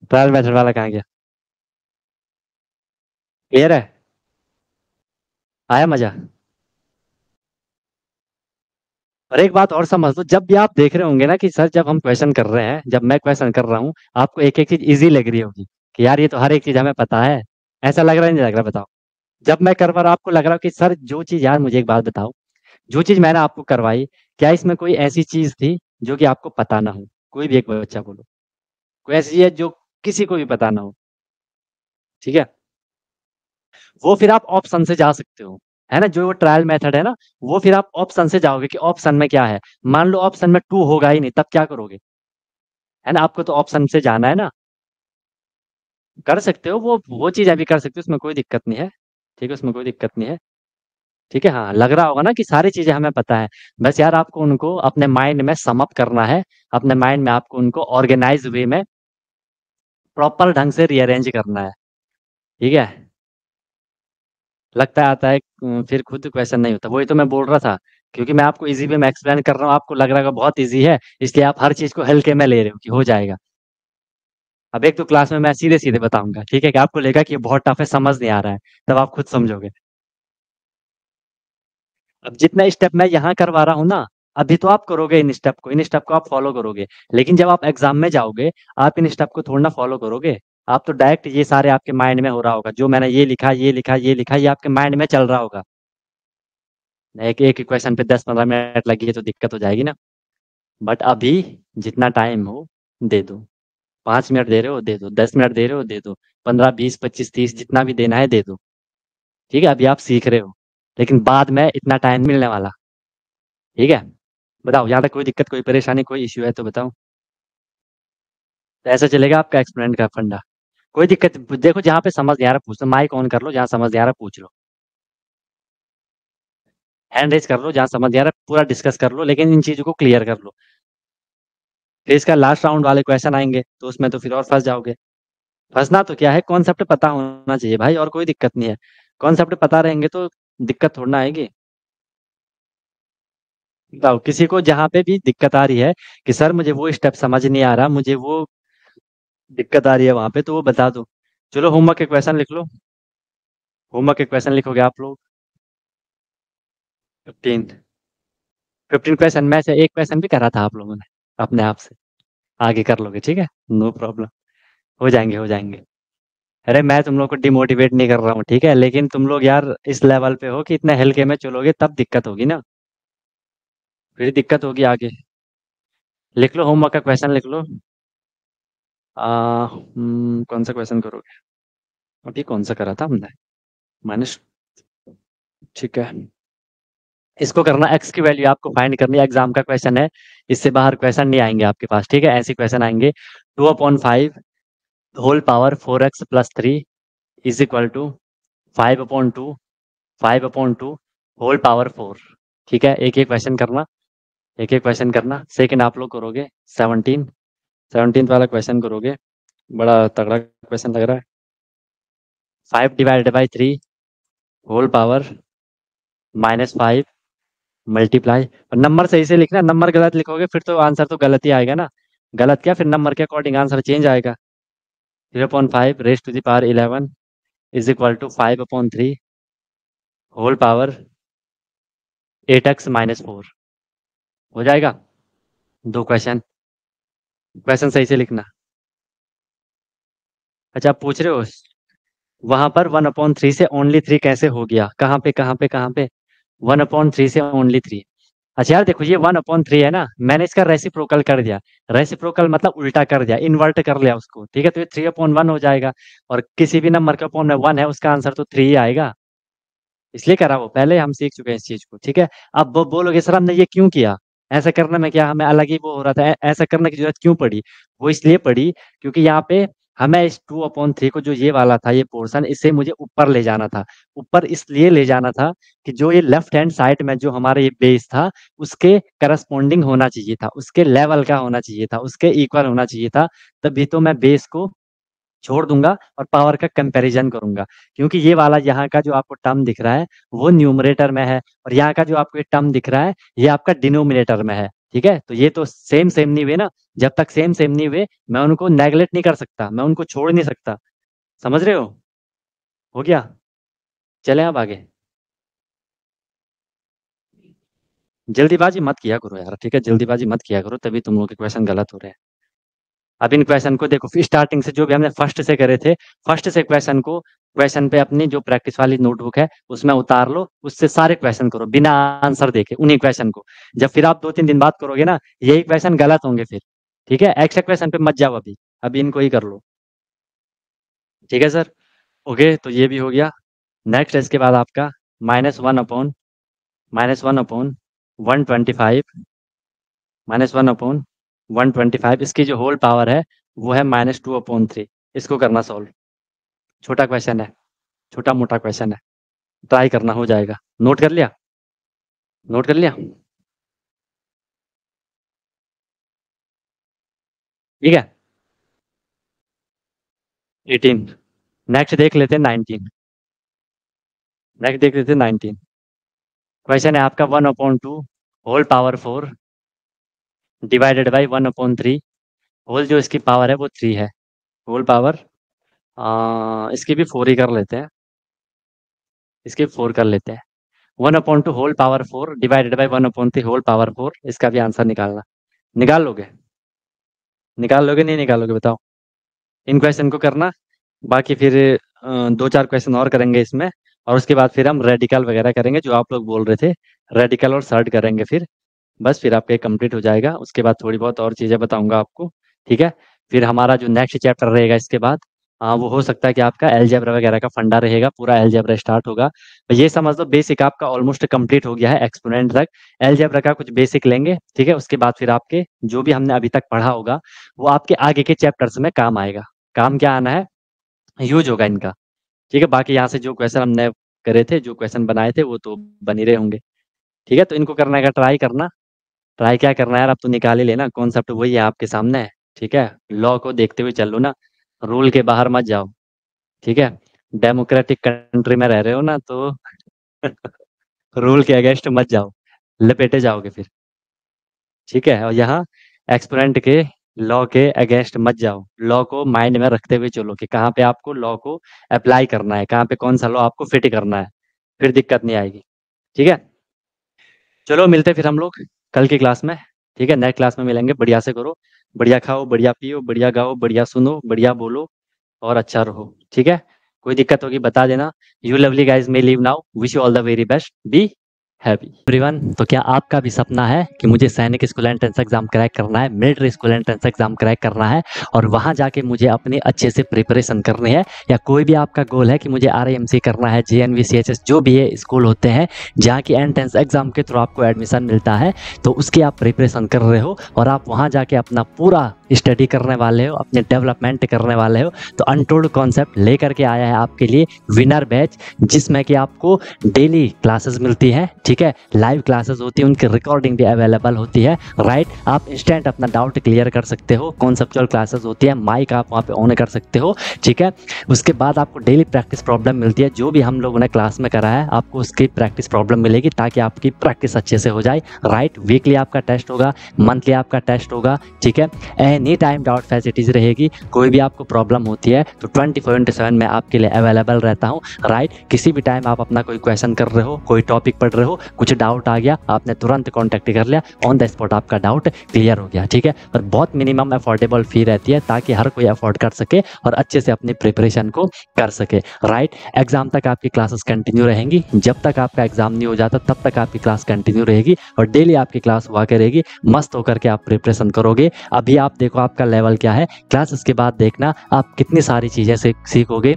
ट्रायल मेथड वाला कहाँ गया, क्लियर है, आया मजा। और एक बात और समझ लो, जब भी आप देख रहे होंगे ना कि सर जब हम क्वेश्चन कर रहे हैं, जब मैं क्वेश्चन कर रहा हूँ, आपको एक एक चीज इजी लग रही होगी कि यार ये तो हर एक चीज हमें पता है, ऐसा लग रहा है नहीं लग रहा, बताओ। जब मैं कर पा रहा हूँ आपको लग रहा हो कि सर जो चीज, यार मुझे एक बात बताओ, जो चीज मैंने आपको करवाई, क्या इसमें कोई ऐसी चीज थी जो कि आपको पता ना हो, कोई भी एक बच्चा बोलो, कोई ऐसी चीज है जो किसी को भी पता ना हो। ठीक है, वो फिर आप ऑप्शन से जा सकते हो, है ना, जो वो ट्रायल मेथड है ना, वो फिर आप ऑप्शन से जाओगे कि ऑप्शन में क्या है। मान लो ऑप्शन में 2 होगा ही नहीं, तब क्या करोगे, है ना, आपको तो ऑप्शन से जाना है ना। कर सकते हो, वो चीज अभी कर सकते हो, उसमें कोई दिक्कत नहीं है। ठीक है, उसमें कोई दिक्कत नहीं है। ठीक है, हाँ, लग रहा होगा ना कि सारी चीजें हमें पता है, बस यार आपको उनको अपने माइंड में सम अप करना है, अपने माइंड में आपको उनको ऑर्गेनाइज वे में प्रॉपर ढंग से रीअरेंज करना है। ठीक है, लगता है आता है, फिर खुद क्वेश्चन नहीं होता, वही तो मैं बोल रहा था, क्योंकि मैं आपको इजी वे में एक्सप्लेन कर रहा हूँ, आपको लग रहा है बहुत इजी है, इसलिए आप हर चीज को हल्के में ले रहे हो कि हो जाएगा। अब एक तो क्लास में मैं सीधे सीधे बताऊंगा, ठीक है, कि आपको लेगा कि ये बहुत टफ है, समझ नहीं आ रहा है, तब आप खुद समझोगे। अब जितना स्टेप मैं यहाँ करवा रहा हूँ ना, अभी तो आप करोगे इन स्टेप को आप फॉलो करोगे, लेकिन जब आप एग्जाम में जाओगे, आप इन स्टेप को थोड़ा ना फॉलो करोगे। आप तो डायरेक्ट ये सारे आपके माइंड में हो रहा होगा, जो मैंने ये लिखा, ये लिखा, ये लिखा, ये आपके माइंड में चल रहा होगा। एक एक क्वेश्चन पे 10-15 मिनट लगी तो दिक्कत हो जाएगी ना। बट अभी जितना टाइम हो दे दो, 5 मिनट दे रहे हो दे दो, 10 मिनट दे रहे हो दे दो, 15, 20, 25, 30 जितना भी देना है दे दो। ठीक है, अभी आप सीख रहे हो, लेकिन बाद में इतना टाइम मिलने वाला। ठीक है, बताओ, यहाँ तक कोई दिक्कत, कोई परेशानी, कोई इश्यू है तो बताओ। तो ऐसा चलेगा आपका एक्सपेरिमेंट का फंडा, कोई दिक्कत देखो, जहाँ पे समझ नहीं आ रहा पूछ लो, माइक ऑन कर लो, जहाँ समझ नहीं आ रहा पूछ लो, हैंड रेज कर लो, जहाँ समझ नहीं आ रहा पूरा डिस्कस कर लो, लेकिन इन चीजों को क्लियर कर लो। फिर इसका लास्ट राउंड वाले क्वेश्चन आएंगे तो उसमें तो फिर और फंस जाओगे। फंसना तो क्या है, कॉन्सेप्ट पता होना चाहिए भाई, और कोई दिक्कत नहीं है। कॉन्सेप्ट पता रहेंगे तो दिक्कत थोड़ा ना आएगी। बताओ किसी को जहाँ पे भी दिक्कत आ रही है कि सर मुझे वो स्टेप समझ नहीं आ रहा, मुझे वो दिक्कत आ रही है वहां पे, तो वो बता दो। चलो होमवर्क के क्वेश्चन लिख लो। होमवर्क के क्वेश्चन लिखोगे आप लोग। 15। 15 क्वेश्चन में से एक क्वेश्चन भी करा था आप लोगों ने अपने आप से। आगे कर लोगे, ठीक है, नो प्रॉब्लम। हो जाएंगे, हो जाएंगे। अरे मैं तुम लोग को डिमोटिवेट नहीं कर रहा हूँ, ठीक है, लेकिन तुम लोग यार इस लेवल पे हो कि इतने हल्के में चलोगे तब दिक्कत होगी ना, फिर दिक्कत होगी आगे। लिख लो होमवर्क का क्वेश्चन लिख लो। कौन सा क्वेश्चन करोगे? अभी कौन सा करा था हमने? माइनस। ठीक है। इसको करना, एक्स की वैल्यू आपको फाइंड करनी है, एग्जाम का क्वेश्चन है। इससे बाहर क्वेश्चन नहीं आएंगे आपके पास, ठीक है, ऐसे क्वेश्चन आएंगे। 2/5 whole power 4x+3 is equal to 5/2, 5/2 whole power 4। ठीक है, एक एक क्वेश्चन करना, एक एक क्वेश्चन करना। सेकंड आप लोग करोगे 17, 17 वाला क्वेश्चन करोगे। बड़ा तगड़ा क्वेश्चन लग रहा है। 5/3 होल पावर -5 मल्टीप्लाई। और नंबर सही से लिखना, नंबर गलत लिखोगे फिर तो आंसर तो गलत ही आएगा ना। गलत क्या, फिर नंबर के अकॉर्डिंग आंसर चेंज आएगा। 0.5 raised to the power 11 is equal to 5/3 whole power 8x-4 हो जाएगा। दो क्वेश्चन, क्वेश्चन सही से लिखना। अच्छा आप पूछ रहे हो वहां पर 1/3 से ओनली 3 कैसे हो गया, कहाँ पे कहाँ पे कहाँ पे? 1/3 से ओनली 3। अच्छा यार देखो, ये 1/3 है ना, मैंने इसका रेसिप्रोकल कर दिया। रेसिप्रोकल मतलब उल्टा कर दिया, इन्वर्ट कर लिया उसको, ठीक है, तो ये 3/1 हो जाएगा। और किसी भी नंबर के अपॉन में 1 है, उसका आंसर तो 3 ही आएगा। इसलिए करा, वो पहले हम सीख चुके हैं इस चीज को, ठीक है। अब वो बोलोगे सर हमने ये क्यों किया, ऐसा करने में क्या हमें अलग ही वो हो रहा था, ऐसा करने की जरूरत क्यों पड़ी? वो इसलिए पड़ी क्योंकि यहाँ पे हमें इस 2/3 को, जो ये वाला था ये पोर्शन, इसे मुझे ऊपर ले जाना था। ऊपर इसलिए ले जाना था कि जो ये लेफ्ट हैंड साइड में जो हमारा ये बेस था, उसके करस्पॉन्डिंग होना चाहिए था, उसके लेवल का होना चाहिए था, उसके इक्वल होना चाहिए था। तभी तो मैं बेस को छोड़ दूंगा और पावर का कंपैरिजन करूंगा। क्योंकि ये वाला यहाँ का जो आपको टर्म दिख रहा है वो न्यूमरेटर में है, और यहाँ का जो आपको ये टर्म दिख रहा है ये आपका डिनोमिनेटर में है, ठीक है। तो ये तो सेम सेम नहीं हुए ना, जब तक सेम सेम नहीं हुए मैं उनको नेगलेक्ट नहीं कर सकता, मैं उनको छोड़ नहीं सकता। समझ रहे हो गया? चले अब आगे। जल्दीबाजी मत किया करो यार, ठीक है, जल्दीबाजी मत किया करो, तभी तुम लोग के क्वेश्चन गलत हो रहे हैं। अब इन क्वेश्चन को देखो, फिर स्टार्टिंग से जो भी हमने फर्स्ट से करे थे, फर्स्ट से क्वेश्चन को, क्वेश्चन पे अपनी जो प्रैक्टिस वाली नोटबुक है उसमें उतार लो, उससे सारे क्वेश्चन करो बिना आंसर देखे, उन्हीं क्वेश्चन को। जब फिर आप 2-3 दिन बाद करोगे ना, यही क्वेश्चन गलत होंगे फिर, ठीक है। एक्स्ट्रा क्वेश्चन पे मत जाओ अभी, अभी इनको ही कर लो, ठीक है सर। ओके, तो ये भी हो गया। नेक्स्ट इसके बाद आपका -1/125, -1/125, इसकी जो होल पावर है वो है -2/3। इसको करना सॉल्व। छोटा क्वेश्चन है, छोटा मोटा क्वेश्चन है, ट्राई करना, हो जाएगा। नोट कर लिया? नोट कर लिया? ठीक है। 18। नेक्स्ट देख लेते हैं 19। नेक्स्ट देख लेते हैं 19। क्वेश्चन है आपका 1/2 whole power 4 divided by 1/3। Whole जो इसकी पावर है वो 3 है। होल पावर, इसकी भी 4 ही कर लेते हैं, इसकी 4 कर लेते हैं। 1/2 whole power 4 divided by 1/3 whole power 4, इसका भी आंसर निकालना। निकाल लोगे? निकाल लोगे नहीं निकालोगे बताओ? इन क्वेश्चन को करना, बाकी फिर 2-4 क्वेश्चन और करेंगे इसमें, और उसके बाद फिर हम रेडिकल वगैरह करेंगे जो आप लोग बोल रहे थे, रेडिकल और सर्ट करेंगे फिर। बस फिर आपका कंप्लीट हो जाएगा, उसके बाद थोड़ी बहुत और चीज़ें बताऊंगा आपको, ठीक है। फिर हमारा जो नेक्स्ट चैप्टर रहेगा इसके बाद, वो हो सकता है कि आपका एलजेब्रा वगैरह का फंडा रहेगा, पूरा एलजेब्रा स्टार्ट होगा। तो ये समझ लो बेसिक आपका ऑलमोस्ट कंप्लीट हो गया है, एक्सपोनेंट तक एलजेब्रा का कुछ बेसिक लेंगे, ठीक है। उसके बाद फिर आपके जो भी हमने अभी तक पढ़ा होगा वो आपके आगे के चैप्टर्स में काम आएगा। काम क्या आना है, यूज होगा इनका, ठीक है। बाकी यहाँ से जो क्वेश्चन हमने करे थे, जो क्वेश्चन बनाए थे वो तो बन ही रहे होंगे, ठीक है। तो इनको करने का ट्राई करना। ट्राई क्या करना है यार, अब तो निकाल ही लेना, कॉन्सेप्ट वही है आपके सामने है, ठीक है। लॉ को देखते हुए चल लो ना। रूल के बाहर मत जाओ, ठीक है। डेमोक्रेटिक कंट्री में रह रहे हो ना, तो रूल के अगेंस्ट मत जाओ, लपेटे जाओगे फिर, ठीक है। और यहाँ एक्सपोनेंट के लॉ के अगेंस्ट मत जाओ, लॉ को माइंड में रखते हुए चलो कि कहाँ पे आपको लॉ को अप्लाई करना है, कहाँ पे कौन सा लॉ आपको फिट करना है, फिर दिक्कत नहीं आएगी, ठीक है। चलो मिलते फिर हम लोग कल की क्लास में, ठीक है। नेक्स्ट क्लास में मिलेंगे। बढ़िया से करो, बढ़िया खाओ, बढ़िया पियो, बढ़िया गाओ, बढ़िया सुनो, बढ़िया बोलो और अच्छा रहो, ठीक है। कोई दिक्कत होगी बता देना। You lovely guys may leave now, wish you all the very best, be happy everyone. तो क्या आपका भी सपना है कि मुझे सैनिक स्कूल एंट्रेंस एग्जाम क्रैक करना है, military school entrance exam crack करना है और वहां जाके मुझे अपने अच्छे से प्रिपरेशन करनी है, या कोई भी आपका गोल है कि मुझे RIMC करना है, JNV CHS जो भी है स्कूल होते हैं जहाँ की एंट्रेंस एग्जाम के थ्रू आपको एडमिशन मिलता है, तो उसकी आप प्रिपरेशन कर रहे हो और आप वहाँ जाके अपना पूरा स्टडी करने वाले हो, अपने डेवलपमेंट करने वाले हो, तो अनटोल्ड कॉन्सेप्ट लेकर के आया है आपके लिए विनर बैच, जिसमें कि आपको डेली क्लासेस मिलती है, ठीक है। लाइव क्लासेस होती है, उनकी रिकॉर्डिंग भी अवेलेबल होती है, राइट। आप इंस्टेंट अपना डाउट क्लियर कर सकते हो, कॉन्सेप्चुअल क्लासेस होती है, माइक आप वहाँ पे ऑन कर सकते हो, ठीक है। उसके बाद आपको डेली प्रैक्टिस प्रॉब्लम मिलती है, जो भी हम लोगों ने क्लास में करा है आपको उसकी प्रैक्टिस प्रॉब्लम मिलेगी ताकि आपकी प्रैक्टिस अच्छे से हो जाए, राइट। वीकली आपका टेस्ट होगा, मंथली आपका टेस्ट होगा, ठीक है। एनी टाइम डाउट फैसिलिटीज रहेगी, कोई भी आपको प्रॉब्लम होती है तो 24/7 मैं आपके लिए अवेलेबल रहता हूँ, राइट। किसी भी टाइम आप अपना कोई क्वेश्चन कर रहे हो, कोई टॉपिक पढ़ रहे हो, कुछ डाउट आ गया, आपने तुरंत कॉन्टैक्ट कर लिया, ऑन द स्पॉट आपका डाउट क्लियर हो गया, ठीक है। और बहुत मिनिमम अफोर्डेबल फी रहती है ताकि हर कोई अफोर्ड कर सके और अच्छे से अपनी प्रिपरेशन को कर सके, राइट। एग्जाम तक आपकी क्लासेस कंटिन्यू रहेंगी, जब तक आपका एग्जाम नहीं हो जाता तब तक आपकी क्लास कंटिन्यू रहेगी और डेली आपकी क्लास हुआ करेगी, मस्त होकर के आप प्रिपरेशन करोगे। अभी आप देखो आपका लेवल क्या है, क्लासेस के बाद देखना आप कितनी सारी चीज़ें सीखोगे,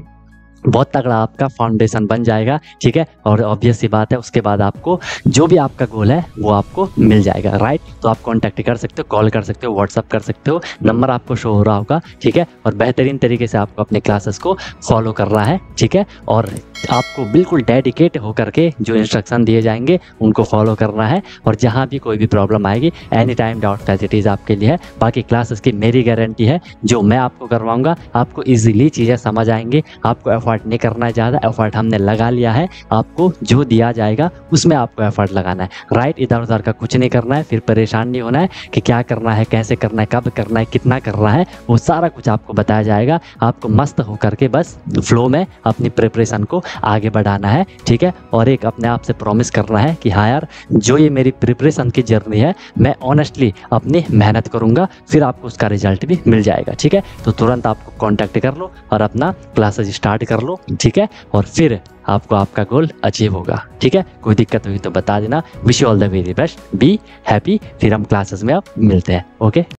बहुत तगड़ा आपका फाउंडेशन बन जाएगा, ठीक है। और ऑब्वियस सी बात है उसके बाद आपको जो भी आपका गोल है वो आपको मिल जाएगा, राइट। तो आप कांटेक्ट कर सकते हो, कॉल कर सकते हो, व्हाट्सअप कर सकते हो, नंबर आपको शो हो रहा होगा, ठीक है। और बेहतरीन तरीके से आपको अपने क्लासेस को फॉलो करना है, ठीक है। और आपको बिल्कुल डेडिकेट होकर के जो इंस्ट्रक्शन दिए जाएंगे उनको फॉलो करना है और जहाँ भी कोई भी प्रॉब्लम आएगी एनी टाइम डाउट फैसिलिटीज़ आपके लिए है। बाकी क्लासेस की मेरी गारंटी है, जो मैं आपको करवाऊंगा आपको इजीली चीज़ें समझ आएंगी, आपको एफर्ट नहीं करना है ज़्यादा, एफर्ट हमने लगा लिया है, आपको जो दिया जाएगा उसमें आपको एफर्ट लगाना है, राइट। इधर उधर का कुछ नहीं करना है, फिर परेशान नहीं होना है कि क्या करना है, कैसे करना है, कब करना है, कितना करना है, वो सारा कुछ आपको बताया जाएगा। आपको मस्त होकर के बस फ्लो में अपनी प्रिपरेशन को आगे बढ़ाना है, ठीक है। और एक अपने आप से प्रॉमिस करना है कि हाँ यार, जो ये मेरी प्रिपरेशन की जर्नी है मैं ऑनेस्टली अपनी मेहनत करूँगा, फिर आपको उसका रिजल्ट भी मिल जाएगा, ठीक है। तो तुरंत आपको कॉन्टैक्ट कर लो और अपना क्लासेस स्टार्ट कर लो, ठीक है। और फिर आपको आपका गोल अचीव होगा, ठीक है। कोई दिक्कत हुई तो बता देना। Wish you all the very best, be happy. फिर हम क्लासेस में अब मिलते हैं, ओके।